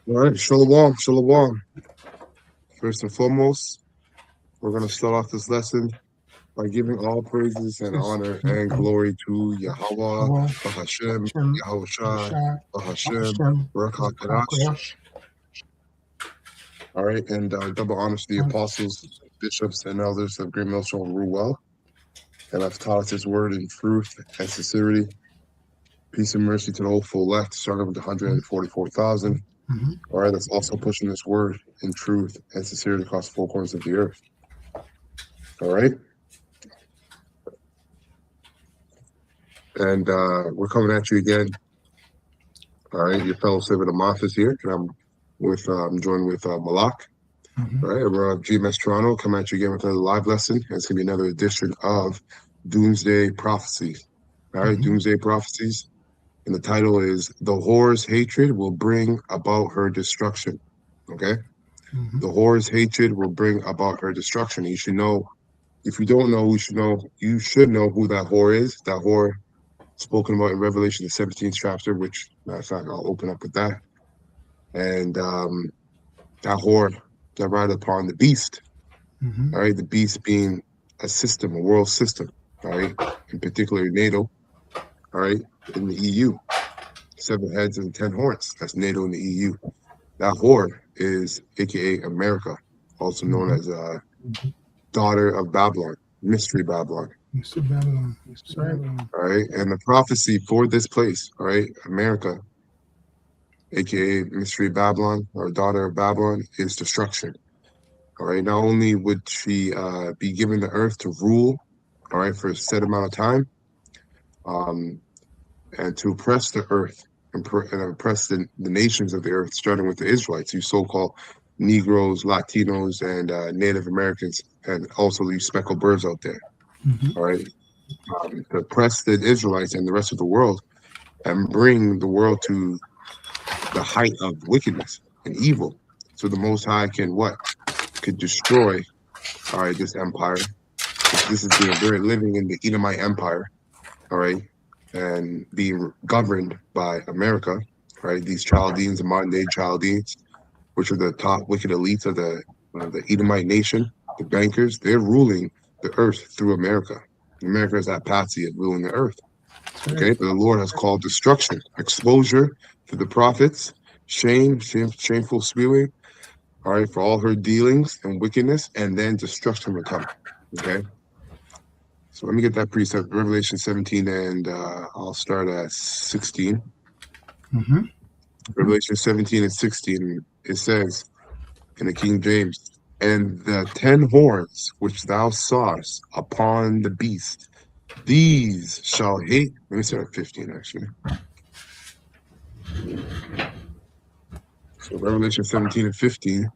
All right, shalom, shalom. First and foremost, we're going to start off this lesson by giving all praises and honor and glory to Yahweh, Bahashem, Yahweh Shai, Bahashem, Baruch HaKadosh. All right, and double honors to the apostles, bishops, and elders of Great Millstone and rule well, and I've taught us His word in truth and sincerity. Peace and mercy to the hopeful elect, starting with the 144,000. All right, that's also pushing this word in truth and sincerity across the four corners of the earth. All right. And we're coming at you again. All right, your fellow servant Amath is here, and I'm joined with Malak. All right, we're GMS Toronto, coming at you again with another live lesson. And it's gonna be another edition of Doomsday Prophecies. All right, Doomsday Prophecies, and the title is "The Whore's Hatred Will Bring About Her Destruction." Okay, the whore's hatred will bring about her destruction. You should know. If you don't know, you should know. You should know who that whore is. That whore spoken about in Revelation, the 17th chapter, which, matter of fact, I'll open up with that. And that whore that ride upon the beast, all right, the beast being a system, a world system, all right, in particular NATO, all right, in the EU, 7 heads and 10 horns, that's NATO and the EU. That whore is AKA America, also known as daughter of Babylon, mystery Babylon. All right, and the prophecy for this place, all right, America, aka Mystery Babylon or daughter of Babylon, is destruction. All right, not only would she be given the earth to rule, all right, for a set amount of time, and to oppress the earth and oppress the nations of the earth, starting with the Israelites, you so-called Negroes, Latinos, and Native Americans, and also these speckled birds out there. All right. To oppress the Israelites and the rest of the world and bring the world to the height of wickedness and evil. So the Most High can what? Could destroy, all right, this empire. This is we're living in the Edomite Empire, all right, and being governed by America, right? These Chaldeans, the modern day Chaldeans, which are the top wicked elites of the Edomite nation, the bankers, they're ruling the earth through America. America is that patsy of ruling the earth. Okay, but the Lord has called destruction, exposure to the prophets, shameful spewing, all right, for all her dealings and wickedness, and then destruction will come. Okay, so let me get that precept, Revelation 17, and I'll start at 16. Revelation 17 and 16, it says in the King James, "And the 10 horns which thou sawest upon the beast, these shall hate." Let me start at 15, actually. So Revelation 17 and 15,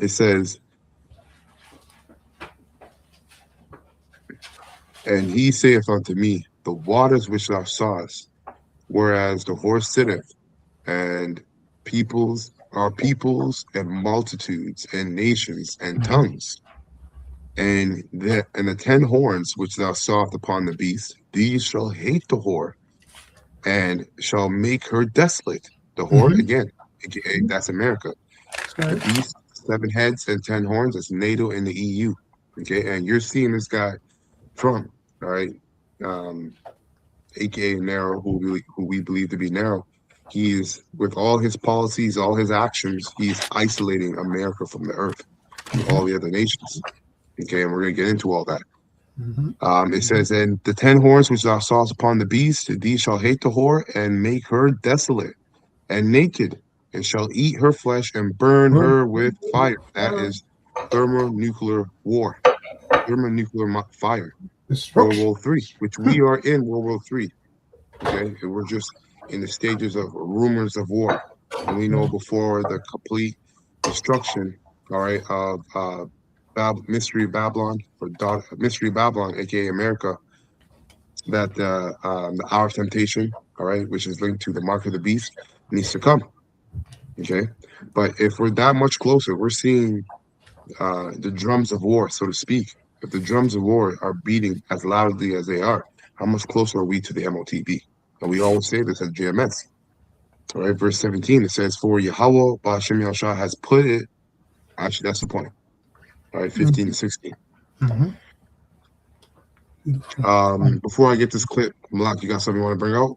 it says, "And he saith unto me, the waters which thou sawest, whereas the horse sitteth, and peoples are peoples and multitudes and nations and tongues. And the 10 horns which thou sawest upon the beast, these shall hate the whore, and shall make her desolate." The whore, again, aka that's America. The beast, 7 heads and 10 horns, that's NATO and the EU. Okay, and you're seeing this guy, Trump, all right, aka Narrow, who we believe to be Narrow. He is, with all his policies, all his actions, he's isolating America from the earth, from all the other nations. Okay, and we're gonna get into all that. It says, "And the 10 horns which thou sawest upon the beast, these shall hate the whore and make her desolate and naked, and shall eat her flesh and burn her with fire." That is thermonuclear war, thermonuclear fire. World War III, which we are in World War III. Okay, and we're just in the stages of rumors of war, and we know before the complete destruction, all right, of Mystery Babylon, or Mystery Babylon, aka America, that the hour of temptation, all right, which is linked to the mark of the beast, needs to come. Okay, but if we're that much closer, we're seeing the drums of war, so to speak. If the drums of war are beating as loudly as they are, how much closer are we to the MOTB? And we always say this at GMS. All right, verse 17, it says, for Yahweh Ba'ashem Yahushua has put it, actually, that's the point. All right, 15 to 16. Before I get this clip, Malak, you got something you want to bring out?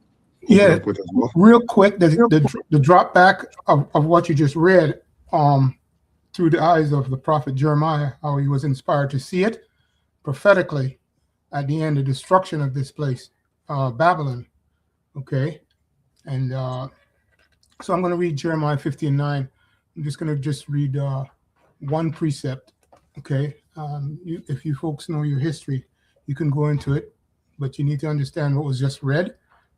Open up with as well. Real quick, the drop back of what you just read through the eyes of the prophet Jeremiah, how he was inspired to see it prophetically at the end, the destruction of this place, Babylon. Okay, and so I'm going to read Jeremiah 50 and 9. I'm just going to read one precept. Okay, if you folks know your history, you can go into it, but you need to understand what was just read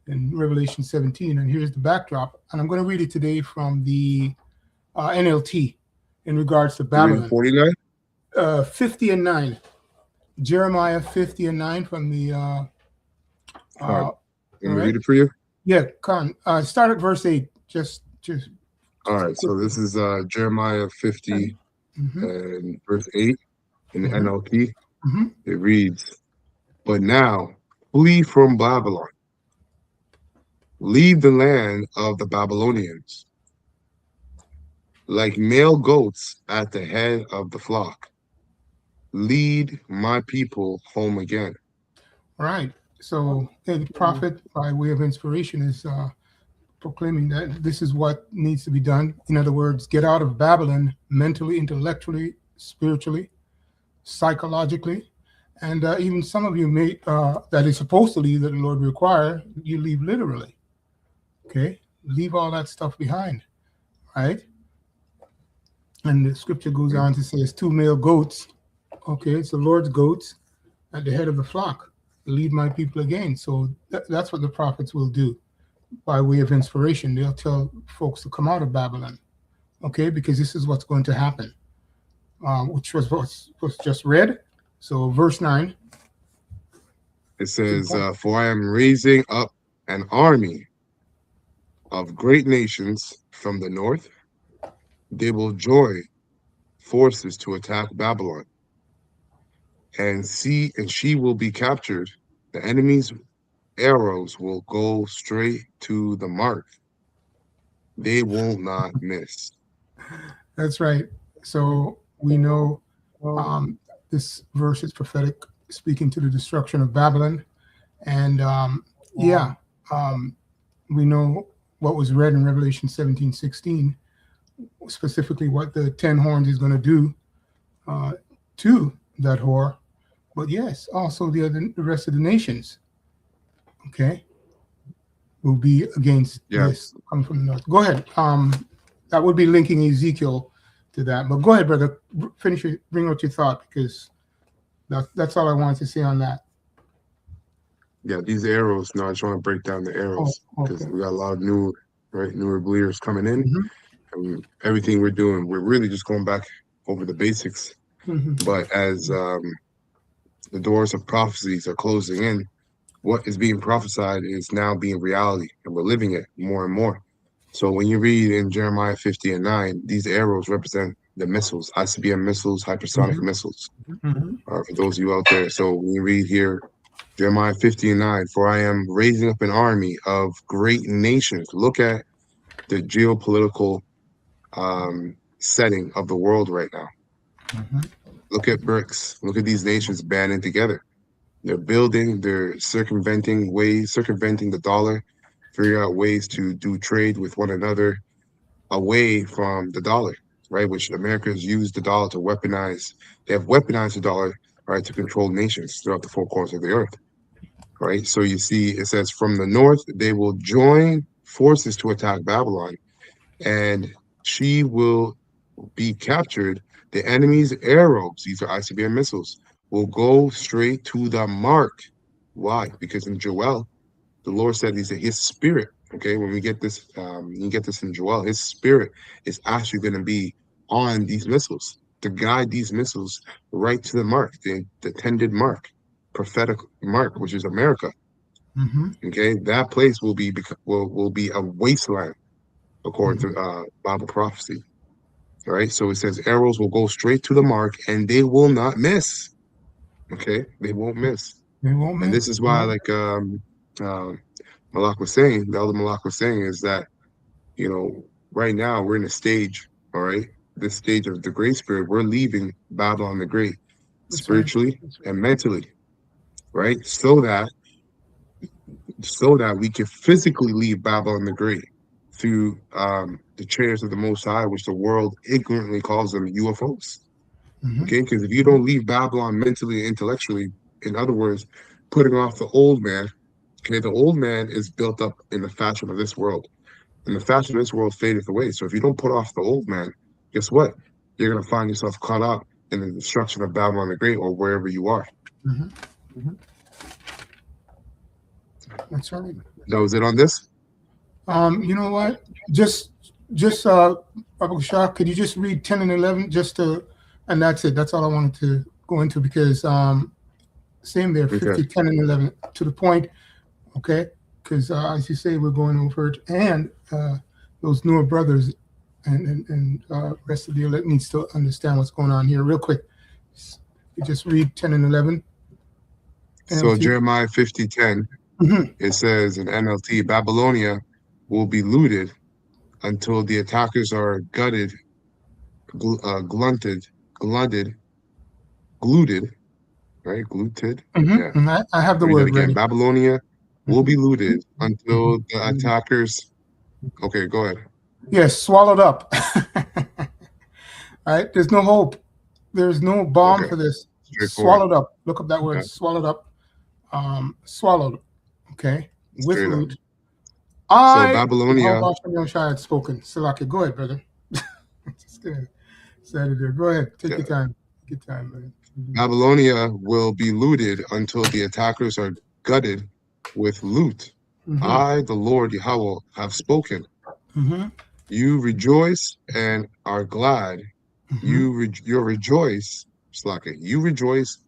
in Revelation 17. And here's the backdrop. And I'm going to read it today from the NLT in regards to Babylon. 49? 50 and 9. Jeremiah 50 and 9 from the... Let me read it for you? Yeah, Khan. Start at verse 8. Just. All right, so this is Jeremiah 50 and verse 8 in the NLT. It reads, but now flee from Babylon. Leave the land of the Babylonians. Like male goats at the head of the flock. Lead my people home again. All right. So the prophet, by way of inspiration, is proclaiming that this is what needs to be done. In other words, get out of Babylon mentally, intellectually, spiritually, psychologically. And even some of you may, that is supposed to leave, that the Lord require, you leave literally. Okay? Leave all that stuff behind. Right? And the scripture goes on to say it's 2 male goats. Okay, it's the Lord's goats at the head of the flock. Lead my people again. So that's what the prophets will do by way of inspiration. They'll tell folks to come out of Babylon. Okay, because this is what's going to happen, which was just read. So verse 9. It says, for I am raising up an army of great nations from the north. They will join forces to attack Babylon. And she will be captured. The enemy's arrows will go straight to the mark. They will not miss. That's right. So we know this verse is prophetic, speaking to the destruction of Babylon. And we know what was read in Revelation 17:16, specifically what the 10 horns is going to do to that whore. But yes, also the rest of the nations, okay, will be against this coming from the north. Go ahead. That would be linking Ezekiel to that. But go ahead, brother. Bring out your thought, because that's all I wanted to say on that. Yeah, these arrows. No, I just want to break down the arrows because we got a lot of newer believers coming in. And everything we're doing, we're really just going back over the basics. But as the doors of prophecies are closing in, what is being prophesied is now being reality, and we're living it more and more. So when you read in Jeremiah 50 and 9, these arrows represent the missiles, ICBM missiles, hypersonic missiles. For those of you out there. So when you read here, Jeremiah 50 and 9, for I am raising up an army of great nations. Look at the geopolitical setting of the world right now. Look at BRICS. Look at these nations banding together. They're circumventing the dollar, figuring out ways to do trade with one another away from the dollar, right? Which America has used the dollar to weaponize. They have weaponized the dollar, right, to control nations throughout the 4 corners of the earth, right? So you see, it says from the north, they will join forces to attack Babylon, and she will be captured. The enemy's arrows, these are ICBM missiles, will go straight to the mark. Why? Because in Joel, the Lord said his spirit, okay, when we get this, you get this in Joel, his spirit is actually going to be on these missiles to guide these missiles right to the mark, the intended mark, prophetic mark, which is America. Okay, that place will be a wasteland according to Bible prophecy. All right, so it says arrows will go straight to the mark and they will not miss. Okay, they won't miss. And this is why, like Malak was saying, the elder Malak was saying, is that, right now we're in a stage, all right, this stage of the grace period, we're leaving Babylon the Great That's right. spiritually and mentally, right? So that we can physically leave Babylon the Great through the chairs of the Most High, which the world ignorantly calls them UFOs. Hmm. Okay, because if you don't leave Babylon mentally and intellectually, in other words, putting off the old man, okay, the old man is built up in the fashion of this world, and the fashion of this world fadeth away. So if you don't put off the old man, guess what? You're gonna find yourself caught up in the destruction of Babylon the Great or wherever you are. Hmm. Hmm. That's right. That was it on this. You know what? Just Abu Shah, could you just read 10 and 11 and that's it. That's all I wanted to go into because same there, 50, Okay. 10 and 11 to the point. Okay. Because as you say, we're going over it and those newer brothers and rest of the elect needs to understand what's going on here real quick. You just read 10 and 11. So NLT. Jeremiah 50:10, Mhm. it says in NLT, Babylonia will be looted until the attackers are gutted, glutted, gluted, right? Gluted. Yeah. Mhm. I have the Read that word again. ready. Babylonia will be Mhm. looted Mhm. until the attackers. Okay, go ahead. Yes, swallowed up. All right, there's no hope. There's no balm Okay, for this. straightforward. Swallowed up. Look up that word. Okay, Swallowed up. Swallowed. Okay, with straight up. loot. So I Babylonia, Yahweh Shem Shai had spoken. Salaki, go ahead, brother. Just gonna say it there. Go ahead. Take yeah, your time. Take your time, man. Babylonia will be looted until the attackers are gutted with loot. Mm-hmm. I, the Lord Yahweh, have spoken. Mm-hmm. You rejoice and are glad. Mm-hmm. You rejoice, Slaka. You rejoice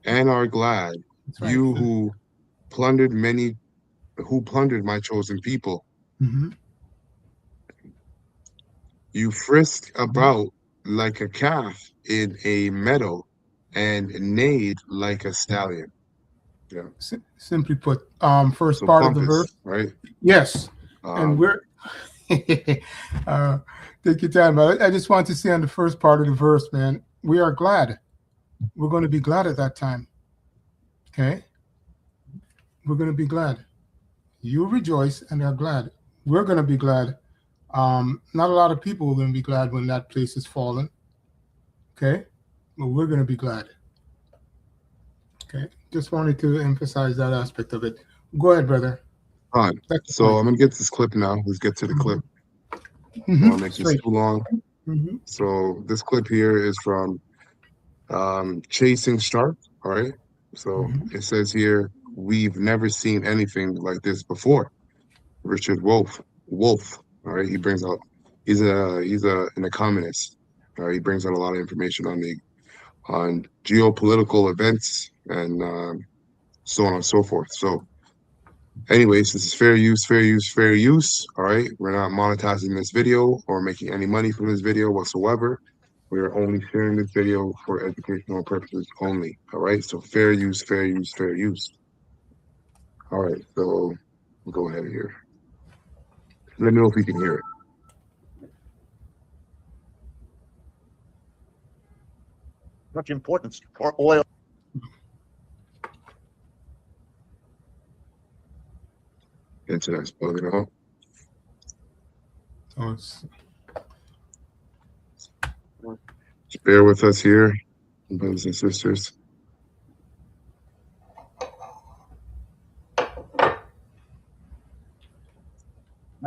and are glad. That's right. You plundered many, who plundered my chosen people. Mm-hmm. You frisked about like a calf in a meadow and neighed like a stallion. Yeah. Simply put, first So part of the pompous, verse. right? Yes, and Um, we're uh, take your time. But I just want to say on the first part of the verse, man, we are glad. We're going to be glad at that time. Okay, we're going to be glad. You rejoice and are glad. We're going to be glad. Not a lot of people are going to be glad when that place is fallen. Okay, but we're going to be glad. Okay, just wanted to emphasize that aspect of it. Go ahead, brother. fine. That's the So point. I'm gonna get this clip now. Let's get to the clip. I don't want to make this Straight. too long. Mm-hmm. So this clip here is from Chasing Sharp. All right. So Mm-hmm. it says here, we've never seen anything like this before. Richard Wolf. Wolf. All right. He brings out. He's an economist. All right. He brings out a lot of information on geopolitical events and so on and so forth. So, anyways, this is fair use, fair use, fair use. All right. We're not monetizing this video or making any money from this video whatsoever. We are only sharing this video for educational purposes only. All right. So fair use, fair use, fair use. All right. So we'll go ahead here. Let me know if you can hear it. Much importance for oil. Internet's bugging out. So it's Just bear with us here, brothers and sisters.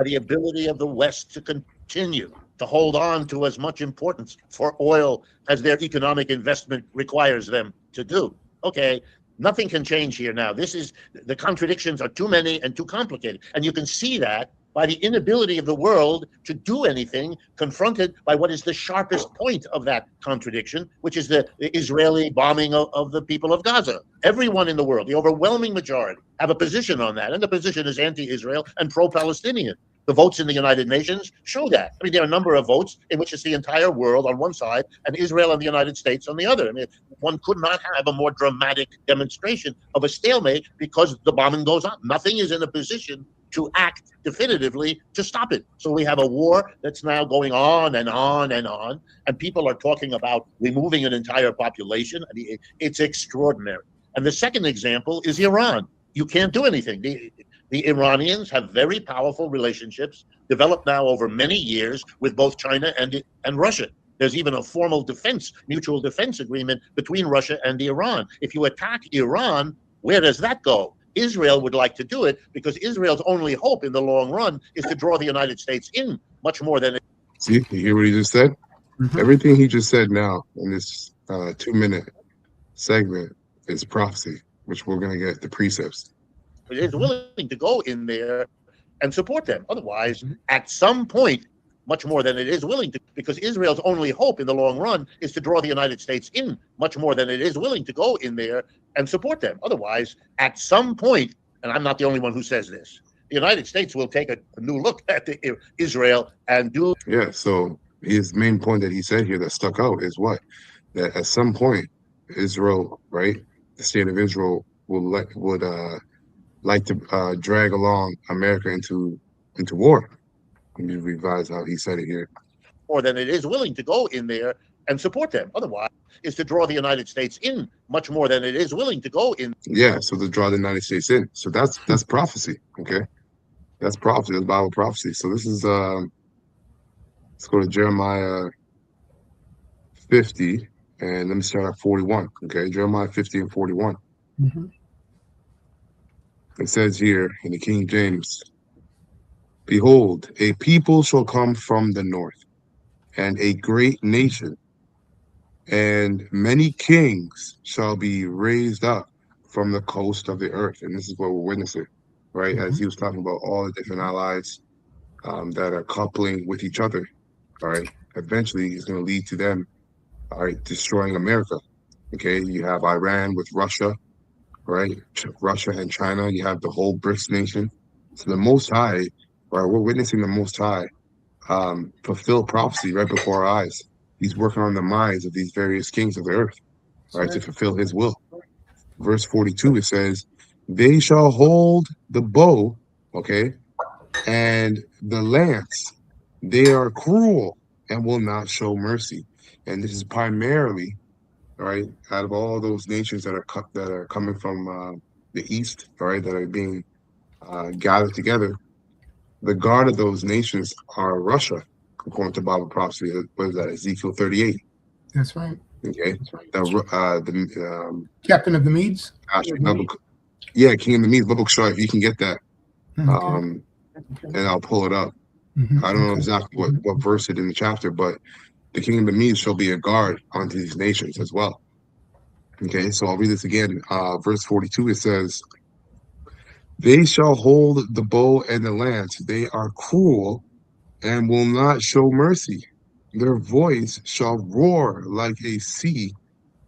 The ability of the West to continue to hold on to as much importance for oil as their economic investment requires them to do. Okay, nothing can change here now. The contradictions are too many and too complicated. And you can see that by the inability of the world to do anything, confronted by what is the sharpest point of that contradiction, which is the Israeli bombing of the people of Gaza. Everyone in the world, the overwhelming majority, have a position on that, and the position is anti-Israel and pro-Palestinian. The votes in the United Nations show that. I mean, there are a number of votes in which it's the entire world on one side and Israel and the United States on the other. I mean, one could not have a more dramatic demonstration of a stalemate because the bombing goes on. Nothing is in a position to act definitively to stop it. So we have a war that's now going on and on and on, and people are talking about removing an entire population. I mean, it's extraordinary. And the second example is Iran. You can't do anything. The Iranians have very powerful relationships developed now over many years with both China and Russia. There's even a formal mutual defense agreement between Russia and Iran. If you attack Iran, where does that go? Israel would like to do it because Israel's only hope in the long run is to draw the United States in much more than. See, you hear what he just said? Everything he just said now in this 2-minute segment is prophecy, which we're going to get the precepts. It is willing to go in there and support them. Otherwise, at some point, much more than it is willing to, because Israel's only hope in the long run is to draw the United States in much more than it is willing to go in there and support them. Otherwise, at some point, and I'm not the only one who says this, the United States will take a new look at Israel and do. Yeah, so his main point that he said here that stuck out is what? That at some point, Israel, right, the state of Israel would like to drag along America into war. Let me revise how he said it here. More than it is willing to go in there and support them. Otherwise, is to draw the United States in much more than it is willing to go in. Yeah, so to draw the United States in. So that's prophecy. Okay, that's prophecy. That's Bible prophecy. So this is let's go to Jeremiah 50, and let me start at 41. Okay, Jeremiah 50 and 41. It says here in the King James, "Behold, a people shall come from the north, and a great nation, and many kings shall be raised up from the coast of the earth." And this is what we're witnessing, right? As he was talking about all the different allies that are coupling with each other, all right? Eventually, it's going to lead to them, all right, destroying America. Okay, you have Iran with Russia, right? Russia and China. You have the whole BRICS nation. So the Most High, right? We're witnessing the Most High fulfill prophecy right before our eyes. He's working on the minds of these various kings of the earth, right, to fulfill his will. Verse 42, it says, "They shall hold the bow, okay, and the lance. They are cruel and will not show mercy." And this is primarily, right, out of all those nations that are coming from the east, right, that are being gathered together. The guard of those nations are Russia, according to Bible prophecy. What is that? Ezekiel 38. That's right. Okay. The Captain of the Medes. Yeah, King of the Medes. Biblical chart. If you can get that, and I'll pull it up. I don't know exactly what verse it in the chapter, but the King of the Medes shall be a guard unto these nations as well. Okay, so I'll read this again. Verse 42. It says, "They shall hold the bow and the lance. They are cruel and will not show mercy. Their voice shall roar like a sea,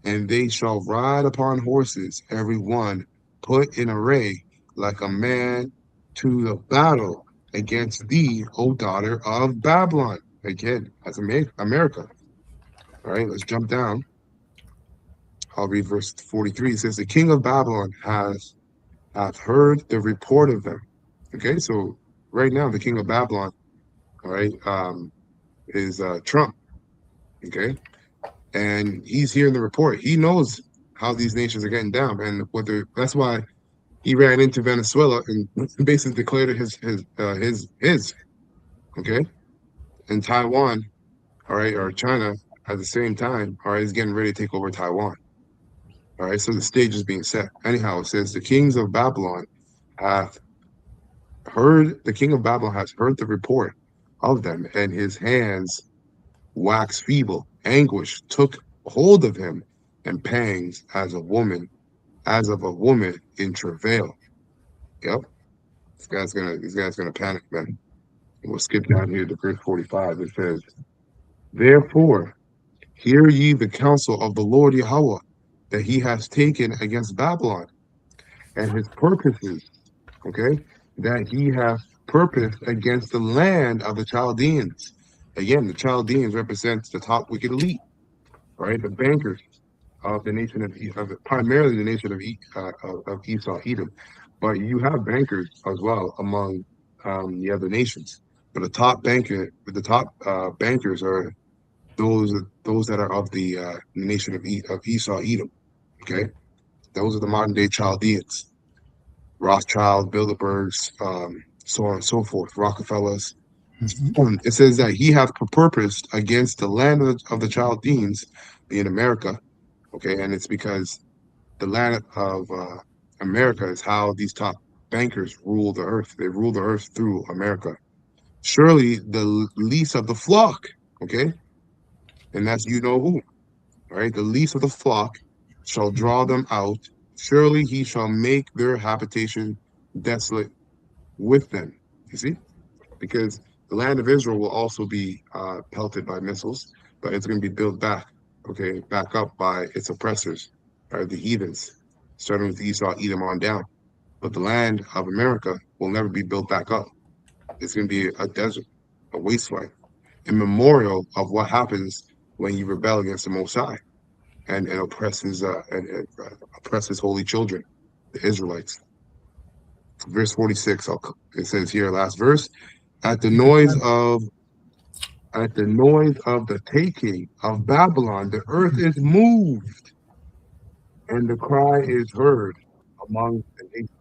and they shall ride upon horses, every one put in array like a man to the battle against thee, O daughter of Babylon." Again, that's America. All right, let's jump down. I'll read verse 43. It says, "The king of Babylon hath heard the report of them." Okay, so right now the king of Babylon, all right, is Trump. Okay, and he's hearing the report. He knows how these nations are getting down, and that's why he ran into Venezuela and basically declared it his. Okay, and Taiwan, all right, or China at the same time, all right, is getting ready to take over Taiwan. All right, so the stage is being set. Anyhow, it says the king of Babylon has heard the report of them, and his hands waxed feeble. Anguish took hold of him, and pangs as of a woman in travail. Yep, this guy's gonna panic, man. We'll skip down here to verse 45. It says, "Therefore, hear ye the counsel of the Lord Yahweh, that he has taken against Babylon, and his purposes, okay, that he hath purposed against the land of the Chaldeans." Again, the Chaldeans represents the top wicked elite, right? The bankers of the nation of primarily the nation of Esau, Edom. But you have bankers as well among the other nations. But the top bankers are those that are of the nation of Esau, Edom. Okay, those are the modern day Chaldeans, Rothschild, Bilderbergs, so on and so forth, Rockefellers. It says that he hath purposed against the land of the Chaldeans in America. Okay, and it's because the land of America is how these top bankers rule the earth. They rule the earth through America. Surely the least of the flock, okay, and that's you know who, right? The least of the flock shall draw them out. Surely he shall make their habitation desolate with them. You see, because the land of Israel will also be pelted by missiles, but it's going to be built back, okay, back up by its oppressors, right, the heathens, starting with Esau, Edom on down. But the land of America will never be built back up. It's going to be a desert, a wasteland, a memorial of what happens when you rebel against the Most High and oppresses holy children, the Israelites. Verse 46, it says here, last verse, at the noise of the taking of Babylon, the earth is moved, and the cry is heard among the nations.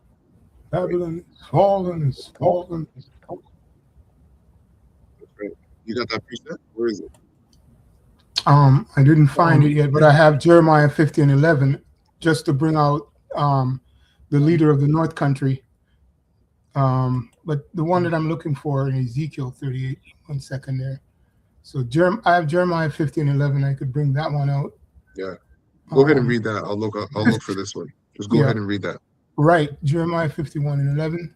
Babylon is fallen, is fallen. You got that precept? Where is it? I didn't find it yet, but I have Jeremiah 50 and 11 just to bring out the leader of the North Country. But the one that I'm looking for in Ezekiel 38, 1 second there. So I have Jeremiah 50 and 11. I could bring that one out. Yeah. Go ahead and read that. I'll look for this one. Just go ahead and read that. Right. Jeremiah 51 and 11.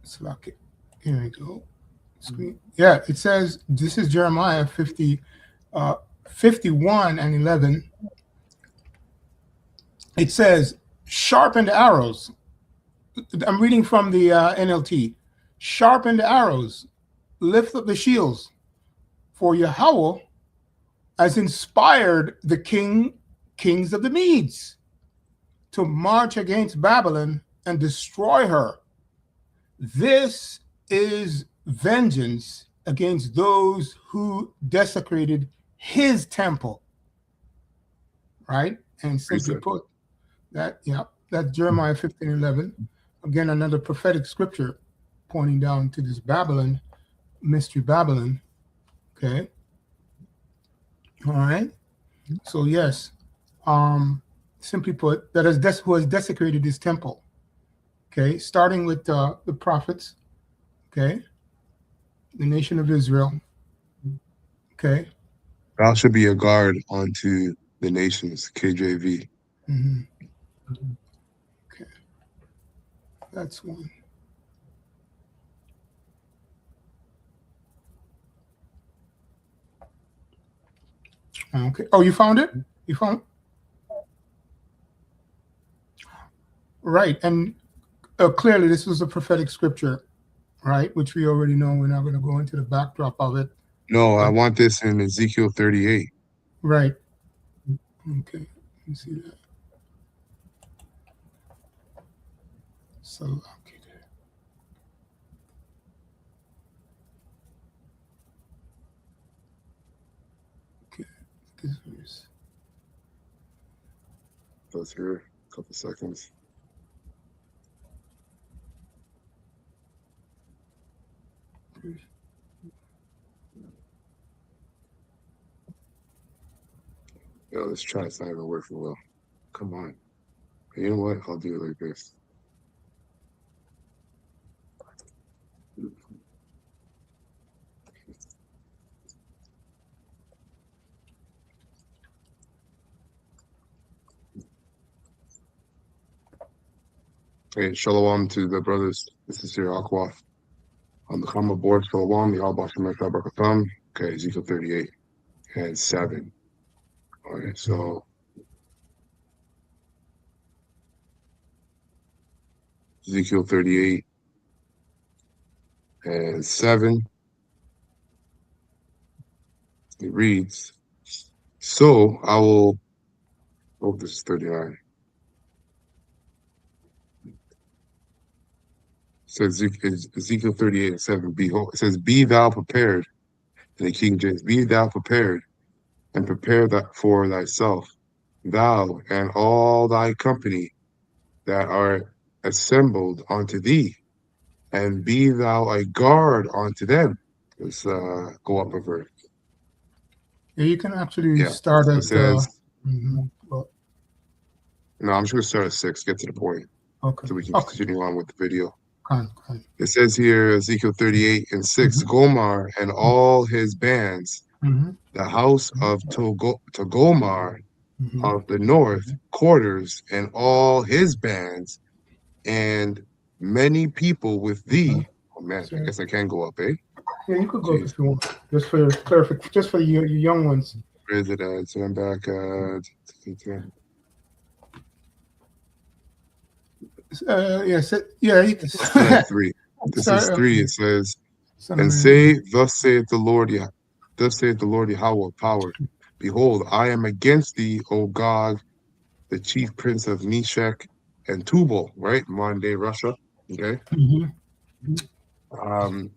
Select it. Here we go. Screen. Yeah, it says this is Jeremiah 51 and 11. It says, sharpen the arrows. I'm reading from the NLT. Sharpen the arrows, lift up the shields, for Yahweh has inspired the kings of the Medes to march against Babylon and destroy her. This is vengeance against those who desecrated his temple. Right? And simply put, that's Jeremiah 15:11. Again, another prophetic scripture pointing down to this Babylon, mystery Babylon. Okay. All right. So yes, simply put, who has desecrated this temple. Okay, starting with the prophets. Okay, the nation of Israel. Okay. Thou should be a guard unto the nations, KJV. Okay, that's one. Okay. Oh, you found it? You found it? Right. And clearly this was a prophetic scripture, right? Which we already know. We're not going to go into the backdrop of it. No, I want this in Ezekiel 38. Right. Okay. Let me see that. So, okay. This verse. Let's hear a couple seconds. Yo, this chat's not even working well. Come on. You know what? I'll do it like this. Hey, shalom to the brothers. This is your Aqua. On the come aboard, shalom, the Al-Bashar. Okay, Ezekiel 38 and 7. All right, so Ezekiel 38 and 7. It reads, so I will, oh, this is 39. says Ezekiel 38:7. Behold, it says, "Be thou prepared," in the King James. "Be thou prepared, and prepare that for thyself, thou and all thy company that are assembled unto thee, and be thou a guard unto them." Let's go up a verse. Yeah, you can actually Yeah. start It at. says, Well, no, I'm just going to start at 6, get to the point, okay. so we can Okay. continue on with the video. Fine. It says here, Ezekiel 38:6, Gomar and all his bands, the house of Togomar of the north quarters, and all his bands, and many people with thee. Oh man, I guess I can go up, eh? Yeah, you could go Jeez. if you want. Just for perfect. Just for you young ones. Where is it at? So I'm back Yes. Yeah. You can at 3. This is 3. It says, "And say, thus saith the Lord, thus saith the Lord Yahweh of power, behold, I am against thee, O Gog, the chief prince of Meshech and Tubal," right? Modern day Russia. Okay.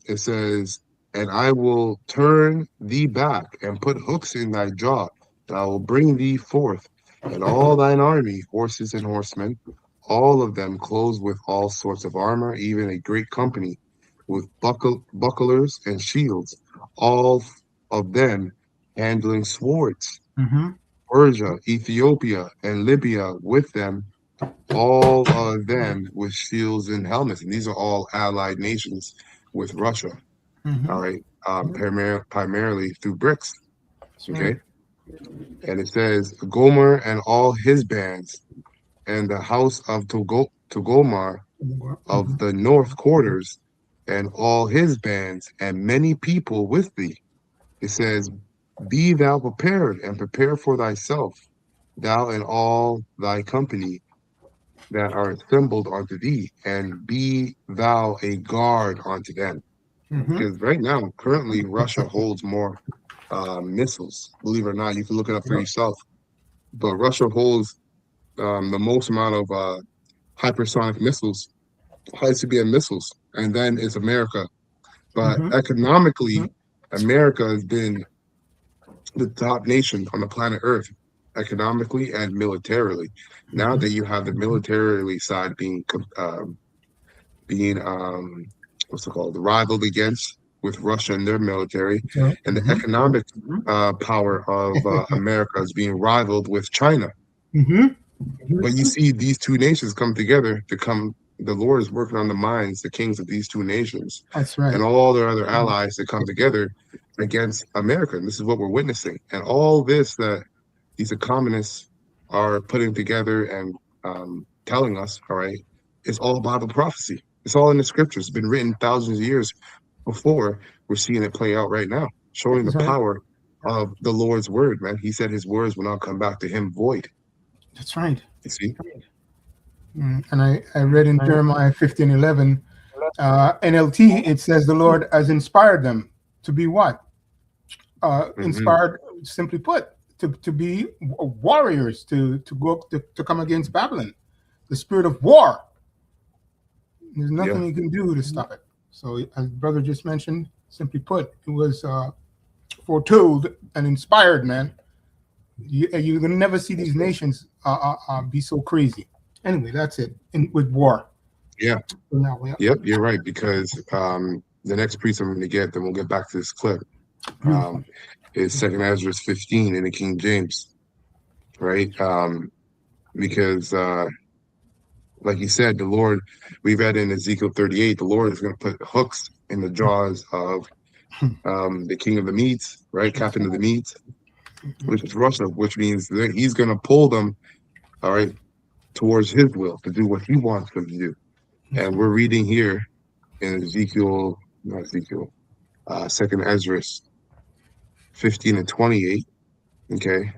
It says, "And I will turn thee back and put hooks in thy jaw, and I will bring thee forth, and all thine army, horses and horsemen, all of them clothed with all sorts of armor, even a great company, with bucklers and shields, all of them handling swords. Persia, Ethiopia, and Libya with them, all of them with shields and helmets." And these are all allied nations with Russia. All right. Primarily through BRICS. Okay. And it says, "Gomer and all his bands, and the house of Togomar of the north quarters, and all his bands, and many people with thee." It says, "Be thou prepared, and prepare for thyself, thou and all thy company that are assembled unto thee, and be thou a guard unto them." Because right now, currently, Russia holds more missiles. Believe it or not, you can look it up for yourself. But Russia holds the most amount of hypersonic missiles, ICBM missiles, and then it's America. But economically, America has been the top nation on the planet Earth, economically and militarily. Now that you have the militarily side being what's it called, rivaled against with Russia and their military, and the economic power of America is being rivaled with China. But you see these two nations come together to come. The Lord is working on the minds, the kings of these two nations, That's right. and all their other allies that come together against America. And this is what we're witnessing. And all this that these communists are putting together and telling us, all right, it's all Bible prophecy. It's all in the scriptures. It's been written thousands of years before. We're seeing it play out right now, showing the power of the Lord's word, man. He said his words will not come back to him void. That's right. You see? And I read in Jeremiah 15:11, NLT, it says the Lord has inspired them to be what? Inspired, simply put, to be warriors, to go to come against Babylon, the spirit of war. There's nothing you can do to stop it. So, as brother just mentioned, simply put, it was foretold and inspired, man. You're gonna never see these nations be so crazy. Anyway, that's it. With war. Yeah. So now, Yep, you're right, because the next priest I'm going to get, then we'll get back to this clip, is 2 Ezra 15 in the King James, right? Because like you said, the Lord, we read in Ezekiel 38, the Lord is going to put hooks in the jaws of the king of the Medes, right? Captain of the Medes, which is Russia, which means that he's going to pull them, all right, towards his will, to do what he wants them to do. And we're reading here in Ezekiel, not Ezekiel, 2 Ezra 15 and 28, okay?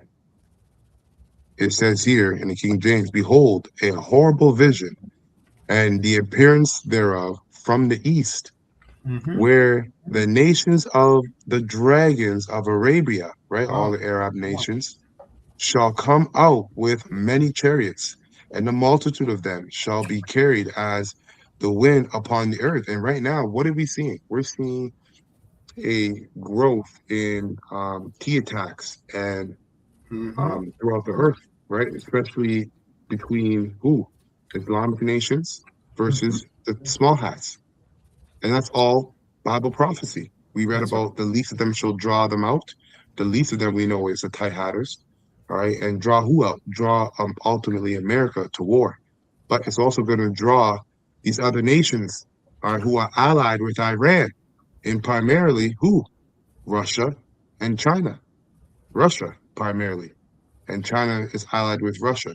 It says here in the King James, "Behold, a horrible vision, and the appearance thereof from the east, where the nations of the dragons of Arabia," right, all the Arab nations, "shall come out with many chariots, and the multitude of them shall be carried as the wind upon the earth. And right now, what are we seeing? We're seeing a growth in T attacks and throughout the earth, right? Especially between who? Islamic nations versus the small hats. And that's all Bible prophecy. We read That's right. about the least of them shall draw them out. The least of them we know is the tie hatters, all right? And draw who out? Draw ultimately America to war. But it's also going to draw these other nations who are allied with Iran, and primarily who? Russia and China. Russia primarily, and China is allied with Russia.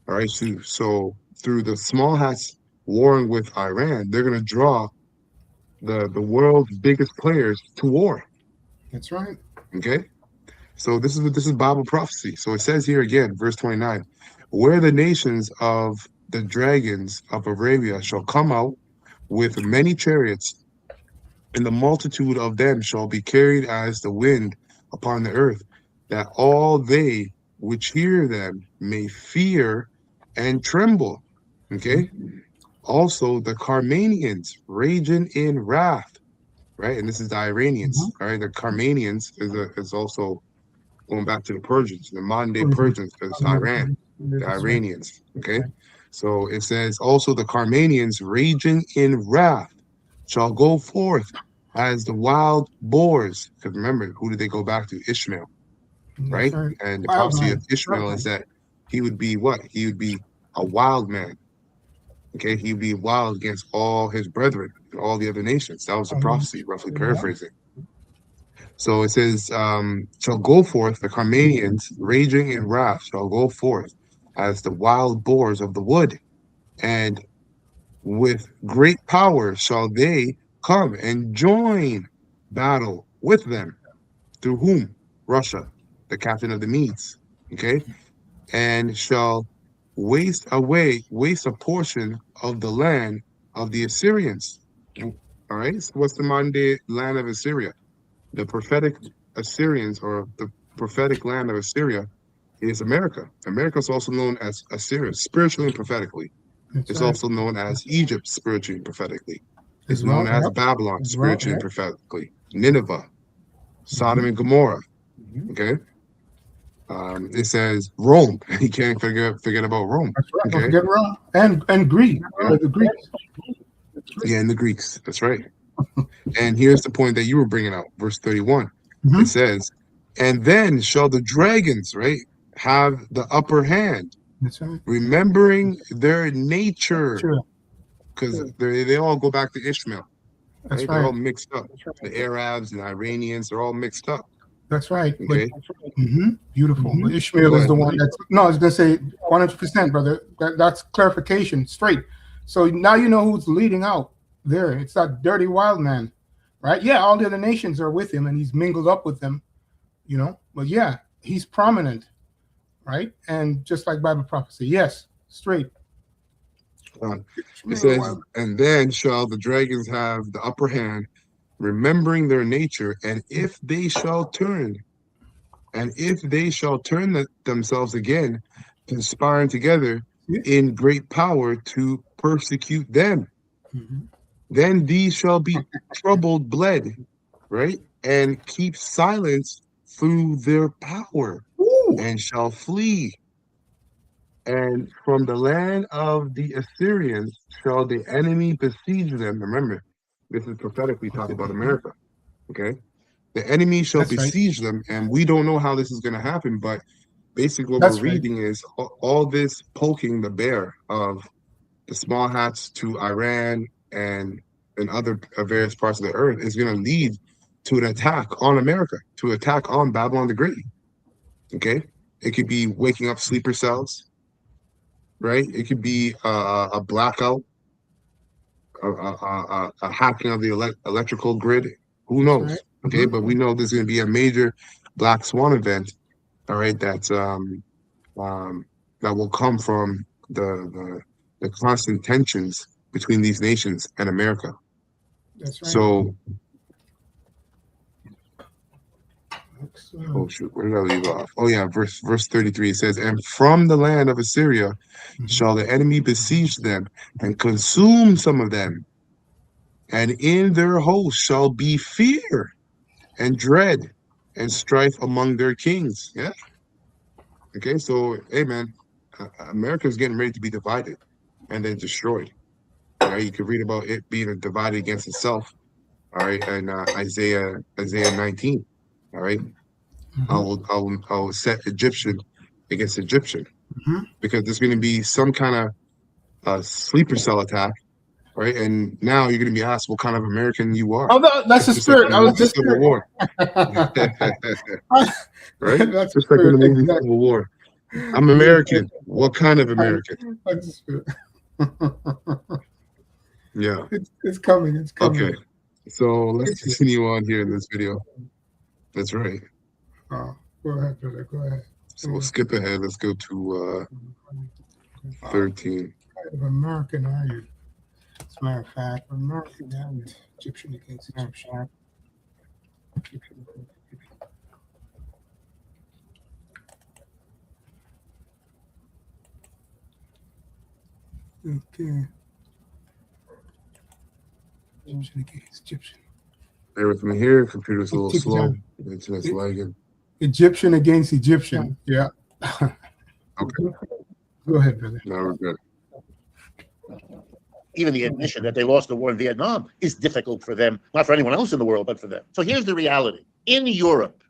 All right, so through the small hats warring with Iran, they're going to draw the world's biggest players to war. That's right. Okay, so this is Bible prophecy. So it says here again, verse 29, where the nations of the dragons of Arabia shall come out with many chariots, and the multitude of them shall be carried as the wind upon the earth, that all they which hear them may fear and tremble. Okay. Also the Carmanians raging in wrath, right? And this is the Iranians. All right. The Carmanians is also going back to the Persians, the modern day Persians, because Iran, the Iranians. Okay. So it says also the Carmanians raging in wrath shall go forth as the wild boars. Because remember, who did they go back to? Ishmael, right? And the prophecy of Ishmael is that he would be what? He would be a wild man. Okay, he'd be wild against all his brethren and all the other nations. That was the prophecy, roughly paraphrasing. So it says, shall go forth, the Carmanians, raging in wrath, shall go forth as the wild boars of the wood. And with great power shall they come and join battle with them. Through whom? Russia, the captain of the Medes. Okay? And shall waste a portion of the land of the Assyrians. All right? So what's the modern day land of Assyria? The prophetic Assyrians, or the prophetic land of Assyria, is America. America is also known as Assyria, spiritually and prophetically. It's also known as Egypt, spiritually and prophetically. It's known as Babylon, spiritually and prophetically. Nineveh, Sodom and Gomorrah. Okay. It says Rome. You can't forget about Rome. That's right. Okay. Don't forget Rome and Greek. The Greeks. Yeah, and the Greeks. That's right. And here's the point that you were bringing out, verse 31. It says, and then shall the dragons, right, have the upper hand. That's right. Remembering their nature, because they all go back to Ishmael. Right? That's right. They're all mixed up. The Arabs and Iranians, they're all mixed up. That's right. Okay. Beautiful. But Ishmael is the one that's I was gonna say 100%, brother. That's clarification, straight. So now you know who's leading out there. It's that dirty wild man, right? Yeah, all the other nations are with him, and he's mingled up with them, you know. But yeah, he's prominent, right? And just like Bible prophecy, yes, straight. It says, and then shall the dragons have the upper hand, remembering their nature, and if they shall turn themselves again, conspiring together in great power to persecute them, then these shall be troubled bled, right? And keep silence through their power, and shall flee. And from the land of the Assyrians shall the enemy besiege them. Remember, this is prophetically talking about America. Okay. The enemy shall besiege them, and we don't know how this is going to happen, but basically what we're reading is all this poking the bear of the small hats to Iran and other various parts of the earth is going to lead to an attack on America, to attack on Babylon the Great. Okay. It could be waking up sleeper cells, right? It could be a blackout, a hacking of the electrical grid. Who knows? Okay, but we know there's going to be a major black swan event. All right, that's that will come from the constant tensions between these nations and America. That's right. So Oh shoot, where did I leave off? Oh yeah, verse 33, it says, "And from the land of Assyria shall the enemy besiege them and consume some of them, and in their host shall be fear and dread and strife among their kings." Yeah. Okay, so hey man, America's getting ready to be divided and then destroyed. All right, you can read about it being divided against itself. All right, and Isaiah 19. All right, I will set Egyptian against Egyptian, because there's going to be some kind of sleeper cell attack, right? And now you're going to be asked what kind of American you are. Oh, that's the Just like spirit. in I the was movie just Civil War, right? That's Just like in spirit. the movie Exactly. Civil War. I'm American. What kind of American? That's the spirit. Yeah. It's coming. It's coming. Okay. So let's continue on here in this video. That's right. Oh, go ahead, brother. Go ahead. So we'll skip ahead. Let's go to 13. What kind of American are you? As a matter of fact, American and Egyptian against Egyptian. Okay. Egyptian against Egyptian. Bear with me here. Computer's a little Take your slow. time. Internet's lagging. Egyptian against Egyptian. Yeah. Okay. Go ahead, brother. Now we're good. Even the admission that they lost the war in Vietnam is difficult for them, not for anyone else in the world, but for them. So here's the reality. In Europe,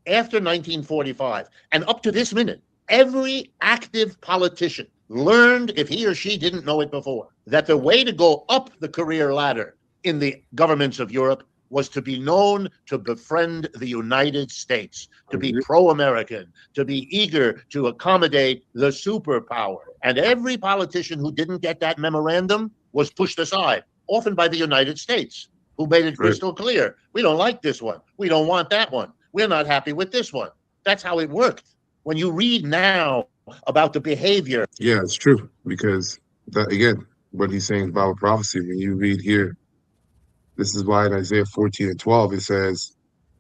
after 1945, and up to this minute, every active politician learned, if he or she didn't know it before, that the way to go up the career ladder in the governments of Europe was to be known to befriend the United States, to be pro-American, to be eager to accommodate the superpower. And every politician who didn't get that memorandum was pushed aside, often by the United States, who made it crystal clear. We don't like this one. We don't want that one. We're not happy with this one. That's how it worked. When you read now about the behavior. Yeah, it's true. Because that, again, what he's saying is Bible prophecy. When you read here, this is why in Isaiah 14 and 12, it says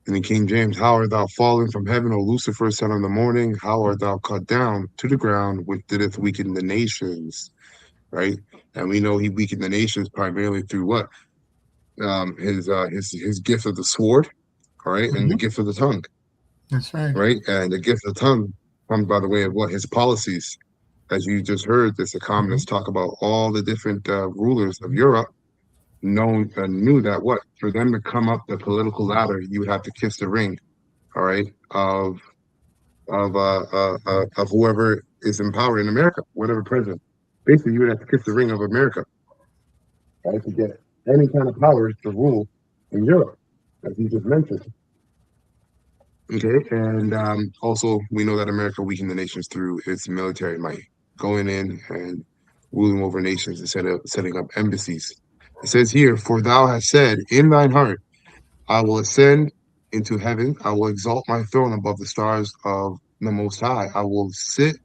in the King James, "How art thou fallen from heaven, O Lucifer, son of the morning? How art thou cut down to the ground, which dideth weaken the nations?" Right? And we know he weakened the nations primarily through what? His gift of the sword, all right, and the gift of the tongue. That's right. Right? And the gift of the tongue comes by the way of what? His policies. As you just heard, this economist talk about all the different rulers of Europe knew that what? For them to come up the political ladder, you would have to kiss the ring, all right, of whoever is in power in America, whatever president. Basically, you would have to kiss the ring of America, right, to get any kind of power to rule in Europe, as you just mentioned. Okay, and also we know that America weakened the nations through its military might, going in and ruling over nations instead of setting up embassies. It says here, "For thou hast said in thine heart, I will ascend into heaven. I will exalt my throne above the stars of the Most High. I will sit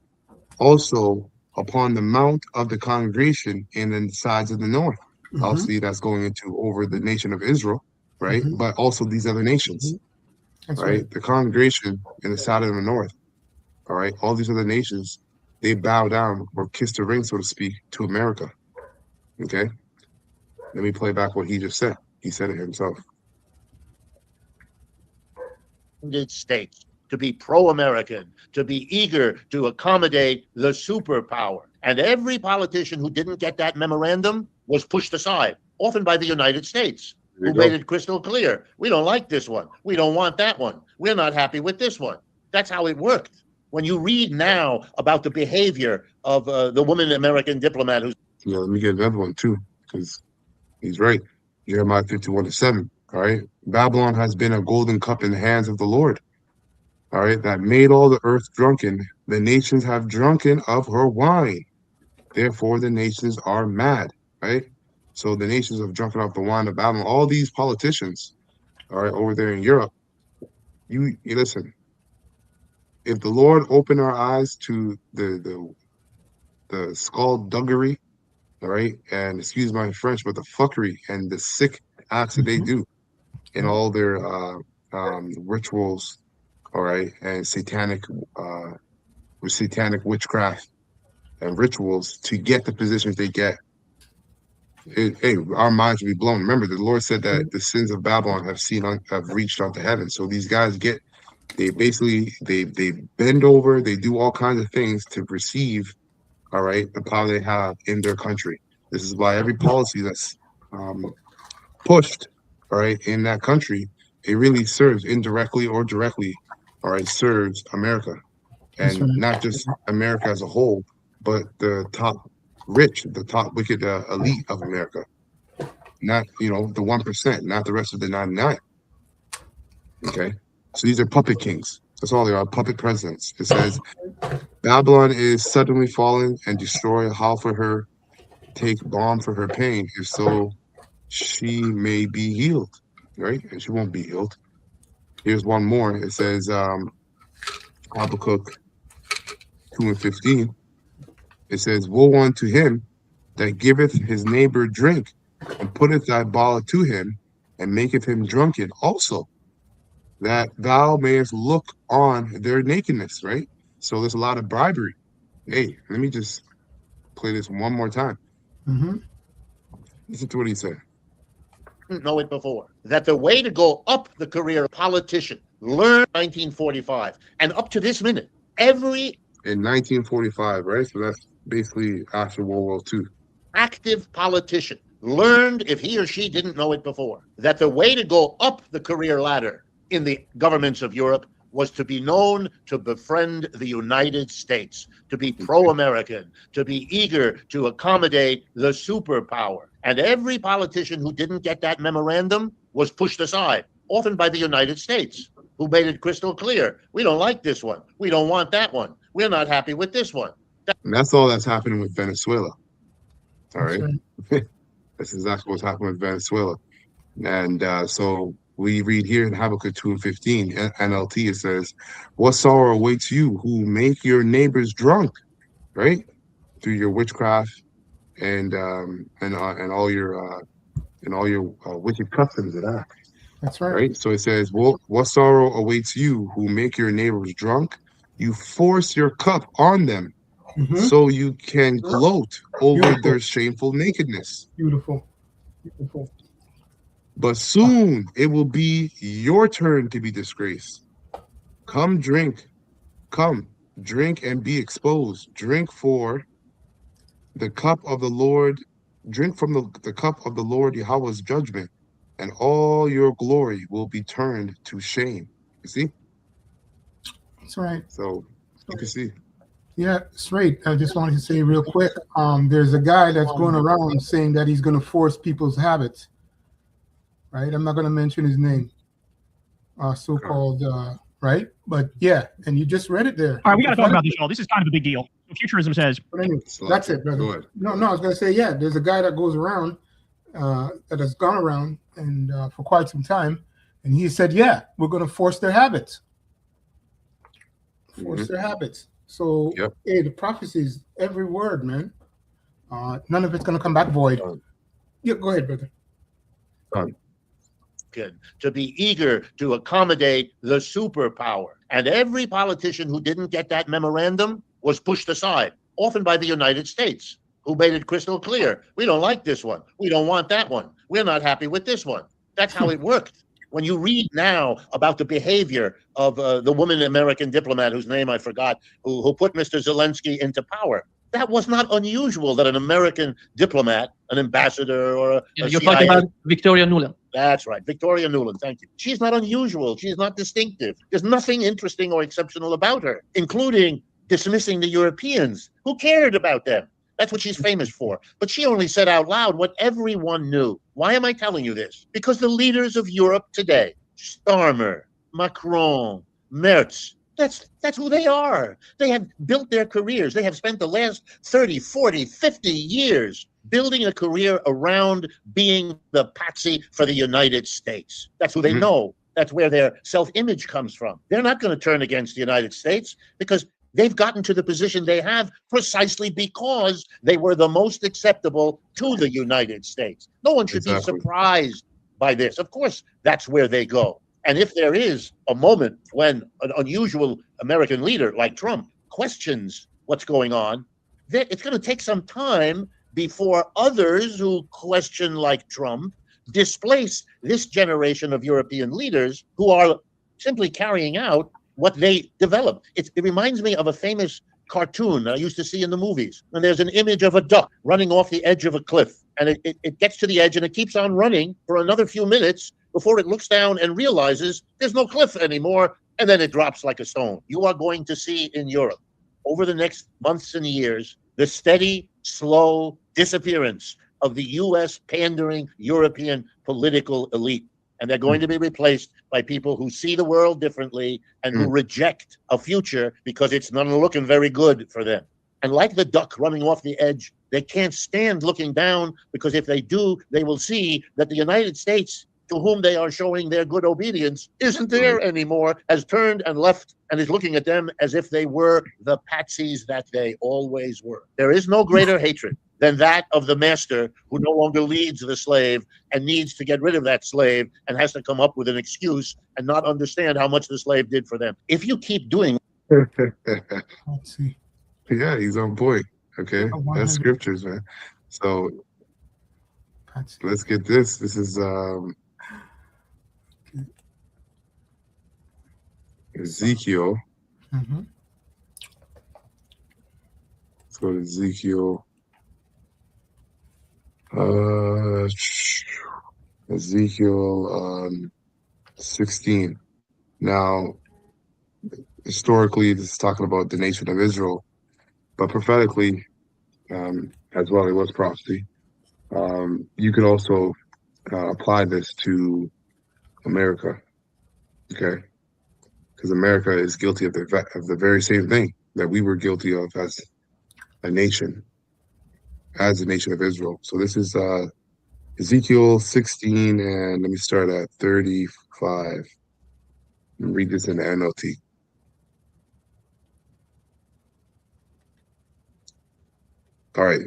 also upon the mount of the congregation in the sides of the north." Obviously, that's going into over the nation of Israel, right? But also these other nations, right? The congregation in the side of the north, all right? All these other nations, they bow down or kiss the ring, so to speak, to America. Okay? Let me play back what he just said. He said it himself. United States, to be pro-American, to be eager to accommodate the superpower. And every politician who didn't get that memorandum was pushed aside, often by the United States, who made it crystal clear. We don't like this one. We don't want that one. We're not happy with this one. That's how it worked. When you read now about the behavior of the woman American diplomat who's... Yeah, let me get another one too, because he's right. Jeremiah 51:7. All right. Babylon has been a golden cup in the hands of the Lord. All right. That made all the earth drunken. The nations have drunken of her wine. Therefore, the nations are mad. Right. So the nations have drunken off the wine of Babylon. All these politicians, all right, over there in Europe, you listen. If the Lord opened our eyes to the skullduggery, all right, and excuse my French, but the fuckery and the sick acts that they do in all their rituals all right, and satanic witchcraft and rituals to get the positions they get. Hey, our minds will be blown. Remember, the Lord said that the sins of Babylon have reached unto heaven. So these guys they basically they bend over, they do all kinds of things to receive, all right, the power they have in their country. This is why every policy that's pushed, all right, in that country, it really serves indirectly or directly, all right, serves America, That's and right. not just America as a whole, but the top rich, the top wicked elite of America. Not, the 1%, not the rest of the 99. Okay, so these are puppet kings. That's all they are, puppet presidents. It says Babylon is suddenly fallen and destroy. How for her take balm for her pain, if so she may be healed, right? And she won't be healed. Here's one more. It says Habakkuk 2:15. It says, woe unto him that giveth his neighbor drink, and putteth thy bottle to him, and maketh him drunken also, that thou mayest look on their nakedness, right? So there's a lot of bribery. Hey, let me just play this one more time. Mm-hmm. Listen to what he said. Didn't know it before. That the way to go up the career politician, learn 1945, and up to this minute, every In 1945, right? So that's basically after World War II. active politician learned, if he or she didn't know it before, that the way to go up the career ladder in the governments of Europe was to be known to befriend the United States, to be pro-American, to be eager to accommodate the superpower. And every politician who didn't get that memorandum was pushed aside, often by the United States, who made it crystal clear. We don't like this one. We don't want that one. We're not happy with this one. And that's all that's happening with Venezuela. All right. Right. That's exactly what's happening with Venezuela. And so we read here in Habakkuk 2:15, NLT, it says, what sorrow awaits you who make your neighbors drunk, right? Through your witchcraft and all your wicked customs and acts. That's right. Right. So it says, well, what sorrow awaits you who make your neighbors drunk? You force your cup on them, Mm-hmm. so you can gloat over Beautiful. their shameful nakedness. Beautiful. Beautiful. But soon it will be your turn to be disgraced. Come drink and be exposed. Drink the cup of the Lord. Drink from the cup of the Lord Yahweh's judgment, and all your glory will be turned to shame. You see? That's right. So you can see. Yeah, straight. I just wanted to say real quick, there's a guy that's going around saying that he's going to force people's habits, right? I'm not going to mention his name, so-called, right? But yeah, and you just read it there. All right, we got to talk about this, y'all. This is kind of a big deal. Futurism says. But anyway, that's it, brother. Go ahead. No, I was going to say, yeah, there's a guy that goes around, that has gone around and for quite some time, and he said, yeah, we're going to force their habits. Force their habits. So, Yep. Hey, the prophecies, every word, man. None of it's going to come back void. Yeah, go ahead, brother. To be eager to accommodate the superpower. And every politician who didn't get that memorandum was pushed aside, often by the United States, who made it crystal clear. We don't like this one. We don't want that one. We're not happy with this one. That's how it worked. When you read now about the behavior of the woman American diplomat whose name I forgot, who put Mr. Zelensky into power, that was not unusual that an American diplomat, an ambassador or a You're CIA, talking about Victoria Nuland. That's right. Victoria Nuland, thank you. She's not unusual. She's not distinctive. There's nothing interesting or exceptional about her, including dismissing the Europeans. Who cared about them? That's what she's famous for. But she only said out loud what everyone knew. Why am I telling you this? Because the leaders of Europe today, Starmer, Macron, Merz, that's who they are. They have built their careers. They have spent the last 30, 40, 50 years building a career around being the patsy for the United States. That's who they know. That's where their self-image comes from. They're not going to turn against the United States because they've gotten to the position they have precisely because they were the most acceptable to the United States. No one should be surprised by this. Of course, that's where they go. And if there is a moment when an unusual American leader like Trump questions what's going on, then it's going to take some time before others who question like Trump displace this generation of European leaders who are simply carrying out what they developed. It reminds me of a famous cartoon I used to see in the movies. And there's an image of a duck running off the edge of a cliff. And it gets to the edge and it keeps on running for another few minutes before it looks down and realizes there's no cliff anymore. And then it drops like a stone. You are going to see in Europe over the next months and years the steady, slow disappearance of the U.S. pandering European political elite. And they're going to be replaced by people who see the world differently and who reject a future because it's not looking very good for them. And like the duck running off the edge, they can't stand looking down, because if they do, they will see that the United States, to whom they are showing their good obedience, isn't there anymore, has turned and left and is looking at them as if they were the patsies that they always were. There is no greater hatred than that of the master who no longer leads the slave and needs to get rid of that slave and has to come up with an excuse and not understand how much the slave did for them. If you keep doing Let's see. Yeah, he's on point. Okay, that's scriptures, man. So let's get this. This is Ezekiel. Let's go to Ezekiel. Ezekiel 16. Now, historically, this is talking about the nation of Israel, but prophetically, as well, it was prophecy. You could also apply this to America, okay? Because America is guilty of the very same thing that we were guilty of as a nation of Israel. So this is Ezekiel 16, and let me start at 35. Read this in the NLT. All right,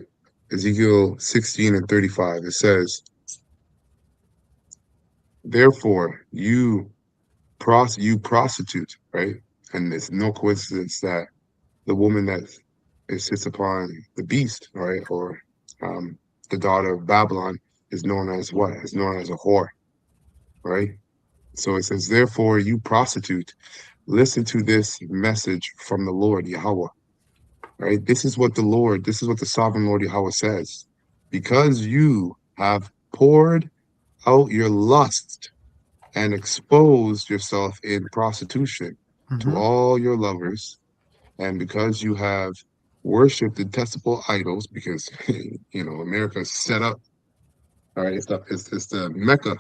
Ezekiel 16 and 35. It says, "Therefore you prostitute," right? And it's no coincidence that the woman that sits upon the beast, right, or the daughter of Babylon, is known as what? Is known as a whore, right? So it says, "Therefore you prostitute, listen to this message from the Lord Yahweh." Right? This is what the sovereign Lord Yahweh says. "Because you have poured out your lust and exposed yourself in prostitution to all your lovers, and because you have worshipped detestable idols," because America is set up, all right, it's the Mecca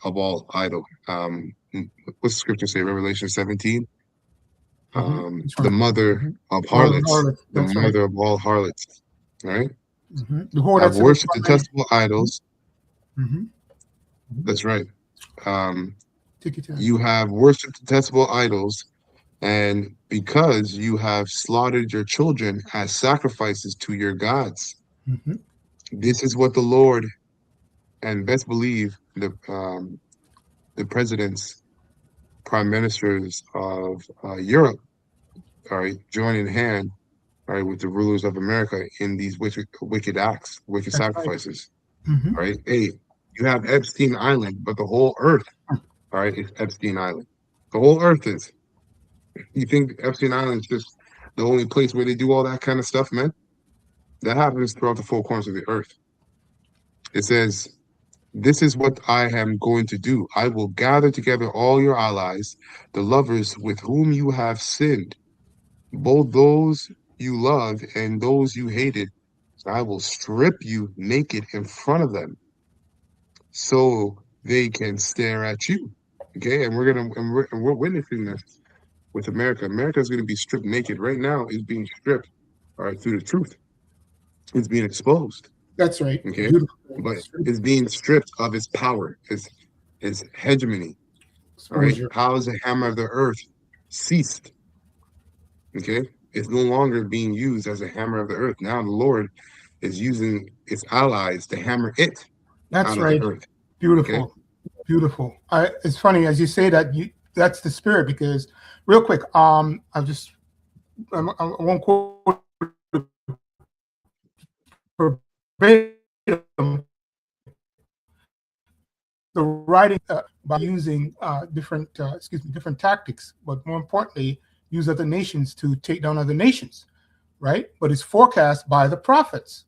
of all idol. What's the scripture say? Revelation 17. The mother of harlots, the mother of all harlots, right? The whore have worshipped detestable idols. That's right. You have worshipped detestable idols, and because you have slaughtered your children as sacrifices to your gods. This is what the Lord, and best believe the presidents, prime ministers of Europe, all right, join in hand, all right, with the rulers of America in these wicked acts, wicked sacrifices. All right. Hey, you have Epstein Island, but the whole earth, all right, is Epstein Island. The whole earth is. You think Epstein Island is just the only place where they do all that kind of stuff, man? That happens throughout the four corners of the earth. It says, "This is what I am going to do. I will gather together all your allies, the lovers with whom you have sinned, both those you loved and those you hated. I will strip you naked in front of them, so they can stare at you." Okay, and we're witnessing this with America. America is going to be stripped naked right now. Is being stripped, all right, through the truth. It's being exposed. That's right. Okay, but it's being stripped of its power, its hegemony. All right, how is the hammer of the earth ceased? Okay, it's no longer being used as a hammer of the earth. Now the Lord is using its allies to hammer it That's out right. of the earth. Beautiful. Okay? Beautiful. It's funny as you say that. That's the spirit, because real quick, I won't quote verbatim, the writing by using different tactics, but more importantly, use other nations to take down other nations, right? But it's forecast by the prophets,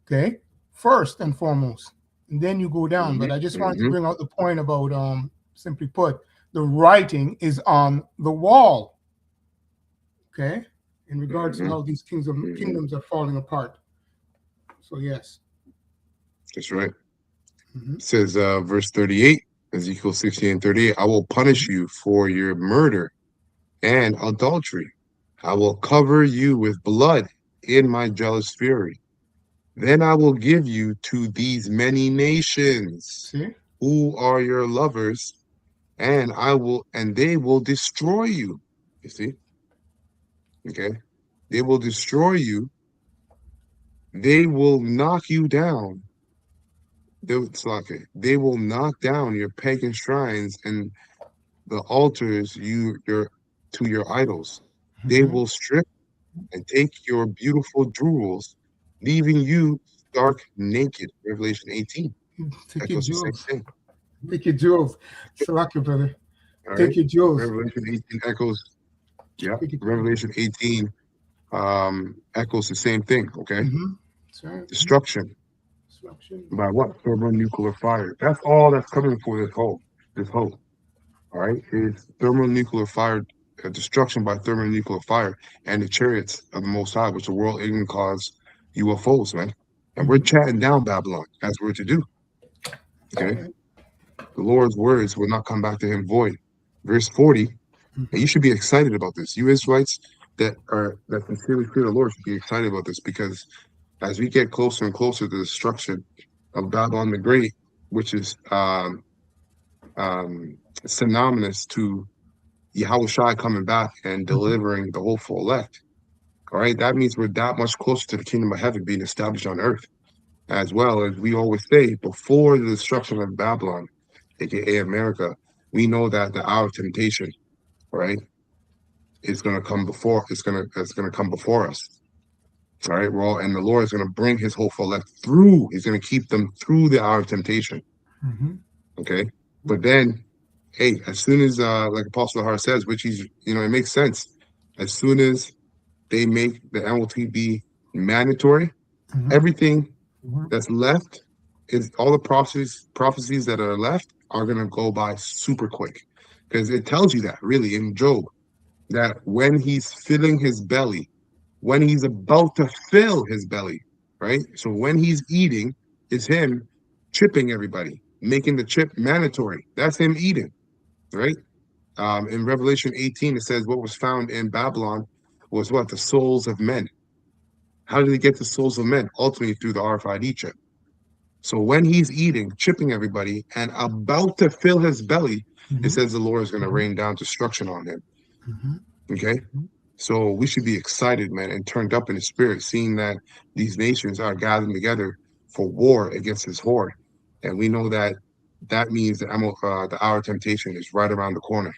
okay, first and foremost, and then you go down. But I just wanted to bring out the point about, simply put, the writing is on the wall, okay, in regards to how these kingdoms are falling apart. So yes, that's right. It says, verse 38, Ezekiel 16:38, I will punish you for your murder and adultery. I will cover you with blood in my jealous fury. Then I will give you to these many nations who are your lovers, and they will destroy you. You see? Okay. They will destroy you. They will knock you down. They will knock down your pagan shrines and the altars to your idols. They will strip and take your beautiful jewels, leaving you stark naked. Revelation 18. Take your Echoes the same jewels. thing. Take your jewels. Salaki, brother. All Take right. your jewels. Revelation 18 echoes. Yeah. Take your Revelation 18 echoes the same thing. Okay. That's right. Destruction. By what? Thermonuclear fire. That's all that's coming for this hope. All right. It's thermonuclear fire, destruction by thermonuclear fire, and the chariots of the Most High, which the world even calls UFOs, man. And we're chatting down Babylon, as we're to do. Okay. The Lord's words will not come back to him void. Verse 40, and you should be excited about this. You Israelites that sincerely fear the Lord should be excited about this, because as we get closer and closer to the destruction of Babylon the Great, which is synonymous to Yahushua coming back and delivering the hopeful elect. All right, that means we're that much closer to the kingdom of heaven being established on earth. As well as we always say, before the destruction of Babylon, aka America, we know that the hour of temptation, right, is going to come before. It's going to come before us. All right, and the Lord is going to bring His hopeful elect through. He's going to keep them through the hour of temptation. Okay, but then, hey, as soon as like Apostle Har says, which he's, it makes sense. As soon as they make the MLTB mandatory, everything that's left is all the prophecies that are left are going to go by super quick, because it tells you that really in Job, that when he's filling his belly, when he's about to fill his belly, right? So when he's eating, is him chipping everybody, making the chip mandatory. That's him eating, right? In Revelation 18, it says what was found in Babylon was what? The souls of men. How did he get the souls of men? Ultimately through the RFID chip. So when he's eating, chipping everybody, and about to fill his belly, it says the Lord is going to rain down destruction on him. Okay? So we should be excited, man, and turned up in the spirit, seeing that these nations are gathering together for war against his horde. And we know that means that the hour of temptation is right around the corner.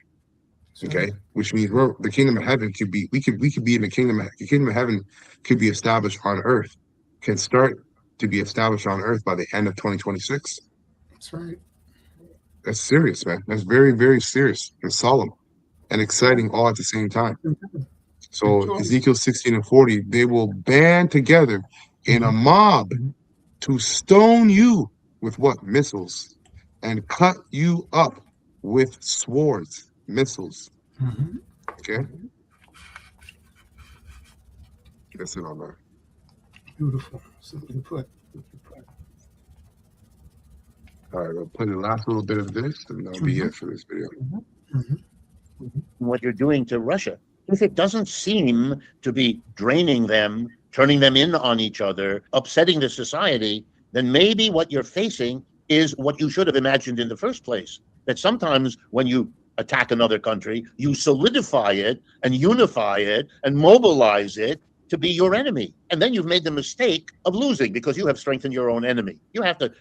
Okay, which means the kingdom of heaven could be in the kingdom of heaven could be established on earth, can start to be established on earth by the end of 2026. That's right. That's serious, man. That's very, very serious and solemn and exciting all at the same time. So Ezekiel 16:40, they will band together in a mob to stone you with what? Missiles, and cut you up with swords, missiles. Okay? That's it on that. Beautiful. Simply put. All right, we'll play the last little bit of this, and that'll be it for this video. What you're doing to Russia, if it doesn't seem to be draining them, turning them in on each other, upsetting the society, then maybe what you're facing is what you should have imagined in the first place. That sometimes when you attack another country, you solidify it and unify it and mobilize it to be your enemy. And then you've made the mistake of losing because you have strengthened your own enemy. You have to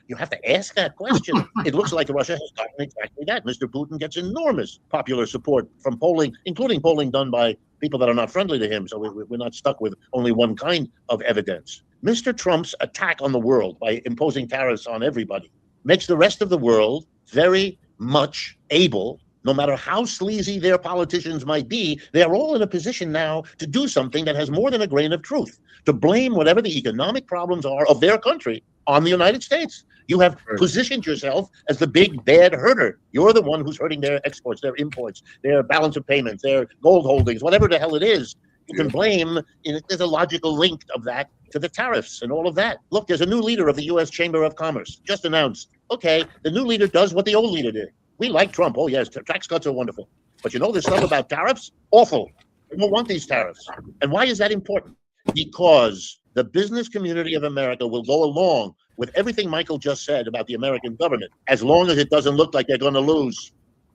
ask that question. It looks like Russia has gotten exactly that. Mr. Putin gets enormous popular support from polling, including polling done by people that are not friendly to him. So we're not stuck with only one kind of evidence. Mr. Trump's attack on the world by imposing tariffs on everybody makes the rest of the world very much able, no matter how sleazy their politicians might be, they're all in a position now to do something that has more than a grain of truth, to blame whatever the economic problems are of their country on the United States. You have positioned yourself as the big bad herder. You're the one who's hurting their exports, their imports, their balance of payments, their gold holdings, whatever the hell it is. You can blame, there's a logical link of that to the tariffs and all of that. Look, there's a new leader of the U.S. Chamber of Commerce, just announced. Okay, the new leader does what the old leader did. We like Trump. Oh, yes, tax cuts are wonderful. But you know this stuff about tariffs? Awful. We don't want these tariffs. And why is that important? Because the business community of America will go along with everything Michael just said about the American government, as long as it doesn't look like they're going to lose.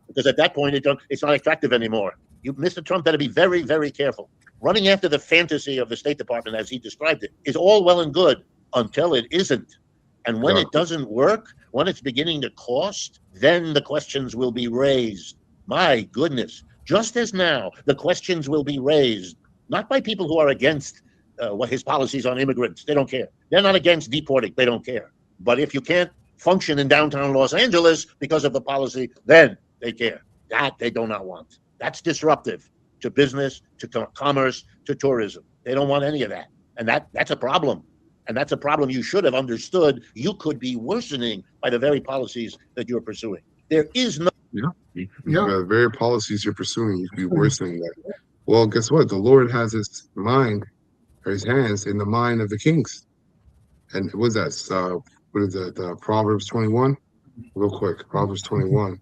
Because at that point, it's not attractive anymore. Mr. Trump better be very, very careful. Running after the fantasy of the State Department, as he described it, is all well and good until it isn't. And when it doesn't work, when it's beginning to cost, then the questions will be raised. My goodness, just as now, the questions will be raised, not by people who are against what his policies on immigrants. They don't care. They're not against deporting. They don't care. But if you can't function in downtown Los Angeles because of the policy, then they care. That they do not want. That's disruptive to business, to commerce, to tourism. They don't want any of that. And that's a problem. And that's a problem you should have understood you could be worsening by the very policies that you're pursuing. There is no... The very policies you're pursuing, you could be worsening that. Well, guess what? The Lord has his mind, or his hands, in the mind of the kings. And what is that? What is that? Proverbs 21? Real quick. Proverbs 21.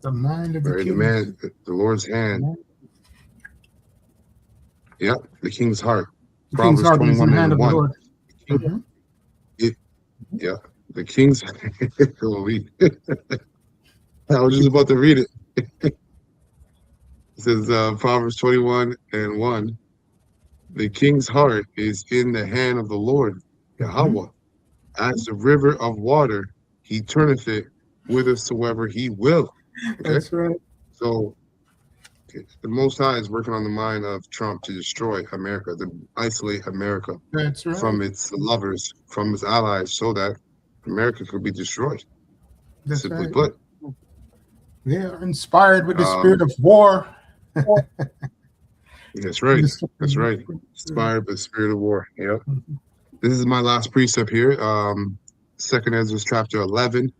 The mind of the king. The Lord's hand. Yep, the king's heart. The Proverbs king's heart is in the 21 hand of the 1. Lord. The king's. I was just about to read it. It says Proverbs 21 and 1. The king's heart is in the hand of the Lord, Yahweh. As the river of water, he turneth it whithersoever he will. Okay? That's right. So the Most High is working on the mind of Trump to destroy America, to isolate America from its lovers, from its allies, so that America could be destroyed. That's simply put. They are inspired with the spirit of war. That's right. That's right. Inspired by the spirit of war. Yep. This is my last precept here. 2nd Ezra chapter 11.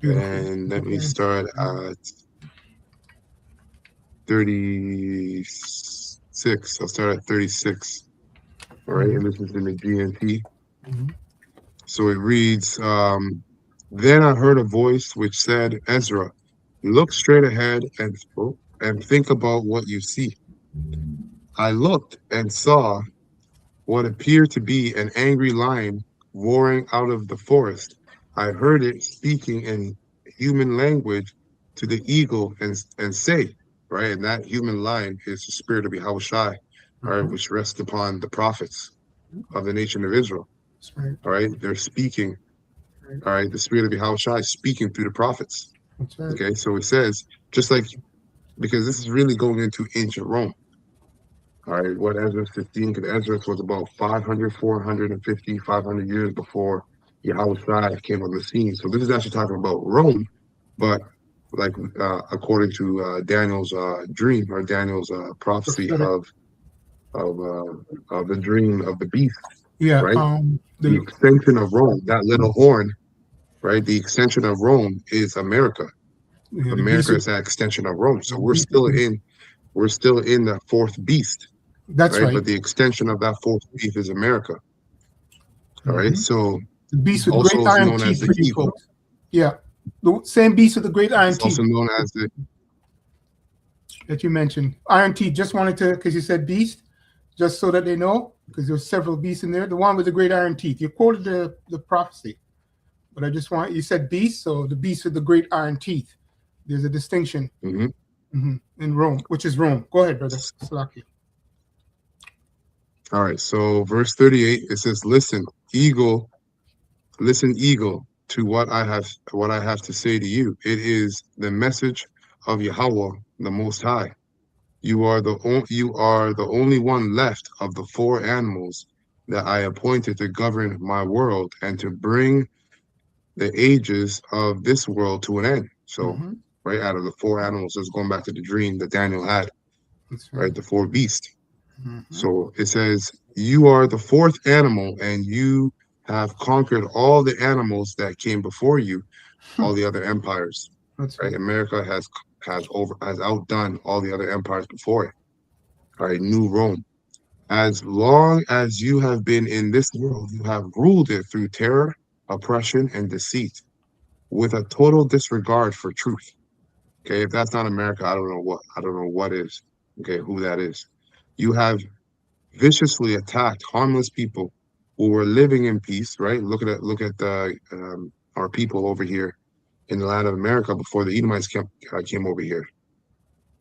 And let me start at 36. I'll start at 36. All right. And this is in the GNT. So it reads, then I heard a voice which said, Ezra, look straight ahead and think about what you see. I looked and saw what appeared to be an angry lion roaring out of the forest. I heard it speaking in human language to the eagle and say, right? And that human lion is the spirit of Yahushua, right, which rests upon the prophets of the nation of Israel. All right, they're speaking. All right, the spirit of Yahushua is speaking through the prophets. Okay, so it says, just like, because this is really going into ancient Rome. All right, what Ezra 15, because Ezra was about 500, 450, 500 years before Yahushua came on the scene. So this is actually talking about Rome, but like according to Daniel's dream, or Daniel's prophecy of the dream of the beast. Yeah, right. The extension of Rome, that little horn, right? The extension of Rome is America. Yeah, America is that extension of Rome. So we're still in the fourth beast. That's right. But the extension of that fourth beast is America. All right. So the beast with great iron teeth for you folks. Yeah, the same beast with the great iron teeth. Also known as the that you mentioned. Iron teeth. Just wanted to, because you said beast, just so that they know, because there's several beasts in there. The one with the great iron teeth. You quoted the prophecy, but I just want, you said beast, so the beast with the great iron teeth. There's a distinction in Rome, which is Rome. Go ahead, brother. Slaki. All right. So verse 38, it says, listen, eagle, to what I have to say to you. It is the message of Yahweh, the Most High. You are the only one left of the four animals that I appointed to govern my world and to bring the ages of this world to an end. So, Mhm. right out of the four animals, just going back to the dream that Daniel had, That's right? right. The four beasts. Mhm. So it says, you are the fourth animal, and you have conquered all the animals that came before you, all the other empires. That's Right? right. America has outdone all the other empires before it. All right, New Rome. As long as you have been in this world, you have ruled it through terror, oppression, and deceit, with a total disregard for truth. Okay, if that's not America, I don't know what is. Okay, who that is. You have viciously attacked harmless people who were living in peace, right? Look at our people over here in the land of America before the Edomites came over here,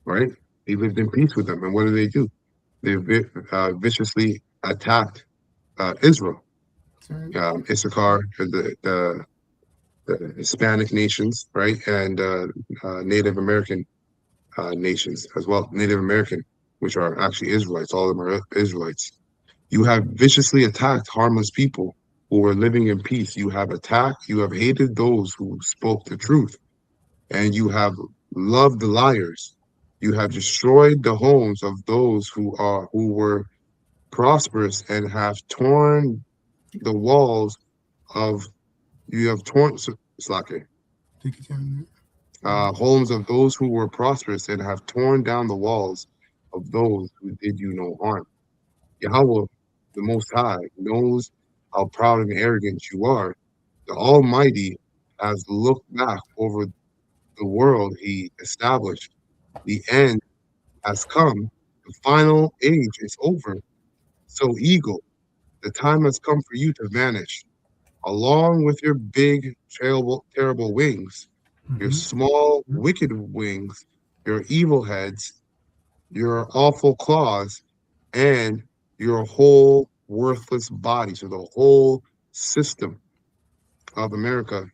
right? They lived in peace with them. And what do? They viciously attacked Israel, That's right. Issachar, the Hispanic nations, right? And Native American nations as well. Native American, which are actually Israelites, all of them are Israelites. You have viciously attacked harmless people who were living in peace. You have hated those who spoke the truth, and you have loved the liars. You have destroyed the homes of those who were prosperous and have torn the walls of you have torn Slake, Take your time. homes of those who were prosperous and have torn down the walls of those who did you no harm. Yahweh, the Most High, knows how proud and arrogant you are. The Almighty has looked back over the world he established. The end has come. The final age is over. So, eagle, the time has come for you to vanish. Along with your big, terrible wings, your Mhm. small, wicked wings, your evil heads, your awful claws, and your whole worthless body. So the whole system of America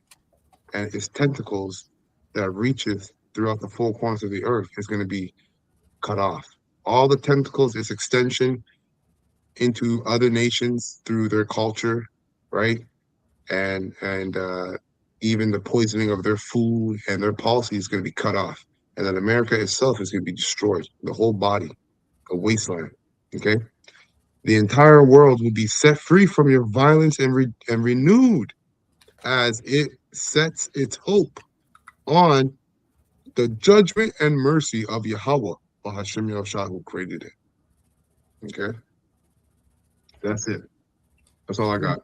and its tentacles that reaches throughout the four corners of the earth is going to be cut off. All the tentacles, its extension into other nations through their culture, right? And even the poisoning of their food and their policy is going to be cut off. And then America itself is going to be destroyed, the whole body, a wasteland. Okay. The entire world will be set free from your violence and renewed as it sets its hope on the judgment and mercy of Yahweh, or Hashem Yahushua, who created it. Okay, that's it. That's all I got.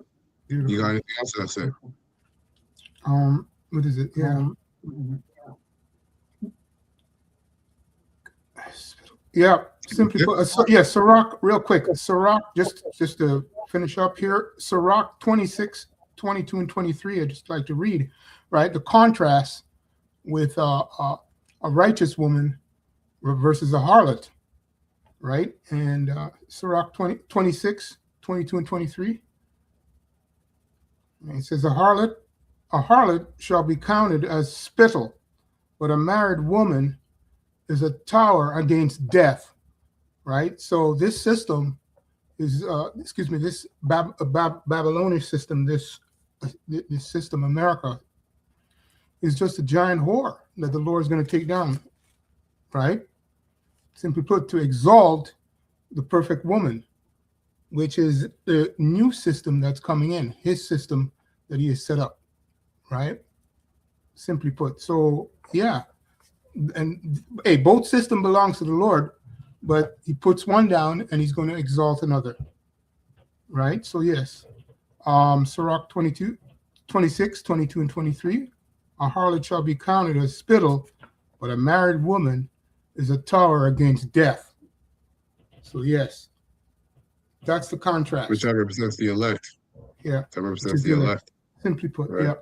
You got Beautiful. anything else? That's it. What is it? Yeah. Yeah. Simply put, yeah, Sirach, real quick. Sirach, just to finish up here, Sirach 26, 22, and 23, I'd just like to read, right? The contrast with a righteous woman versus a harlot, right? And Sirach 26, 22, and 23. And it says, a harlot shall be counted as spittle, but a married woman is a tower against death, right? So this system is, this Babylonian system, this system, America, is just a giant whore that the Lord is going to take down, right? Simply put, to exalt the perfect woman, which is the new system that's coming in, his system that he has set up, right? Simply put. So, yeah. And hey, both system belongs to the Lord, but he puts one down and he's going to exalt another, right? So, yes. Sirach 22, 26, 22, and 23. A harlot shall be counted as spittle, but a married woman is a tower against death. So, yes, that's the contrast. Which represents the elect. Yeah. That represents the elect. Simply put, right? Yeah.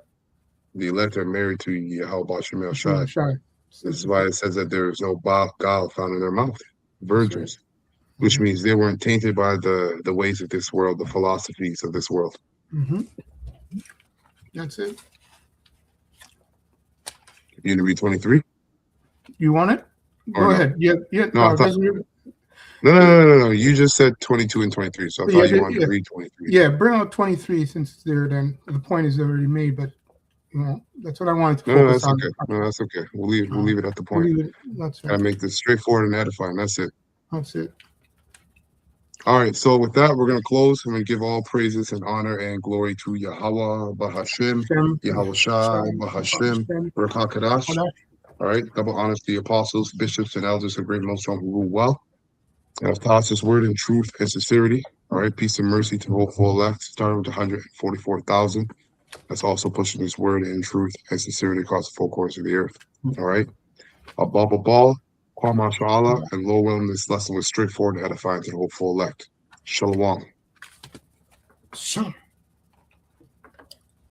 The elect are married to Yahweh Shem Shai. This is why it says that there is no Baal found in their mouth. Virgins. which means they weren't tainted by the ways of this world, the philosophies of this world. Mm-hmm. That's it. You gonna read 23? You want it? Or Go no? ahead. Yeah, yeah. No, I thought- No. You just said 22 and 23, so I thought you wanted to read 23. Yeah, bring out 23 since it's there. Then the point is already made, but that's what I wanted to focus on. Okay. No, that's okay. We'll leave it at the point. That's right. Gotta make this straightforward and edifying. That's it. That's it. All right. So with that, we're gonna close. I'm gonna give all praises and honor and glory to Yahweh, Bahashim, Yahweh Shai, Bahashim, Barak HaKadosh. All right. Double honors to the apostles, bishops, and elders of great most strong who rule well and have taught us His word in truth and sincerity. All right. Peace and mercy to the whole full elect, starting with 144,000. That's also pushing His word in truth and sincerity across the full course of the earth. All right. Abba, Kwama Shala, and Lord willing, this lesson was straightforward and edifying to the whole full elect. Shalom. Sure.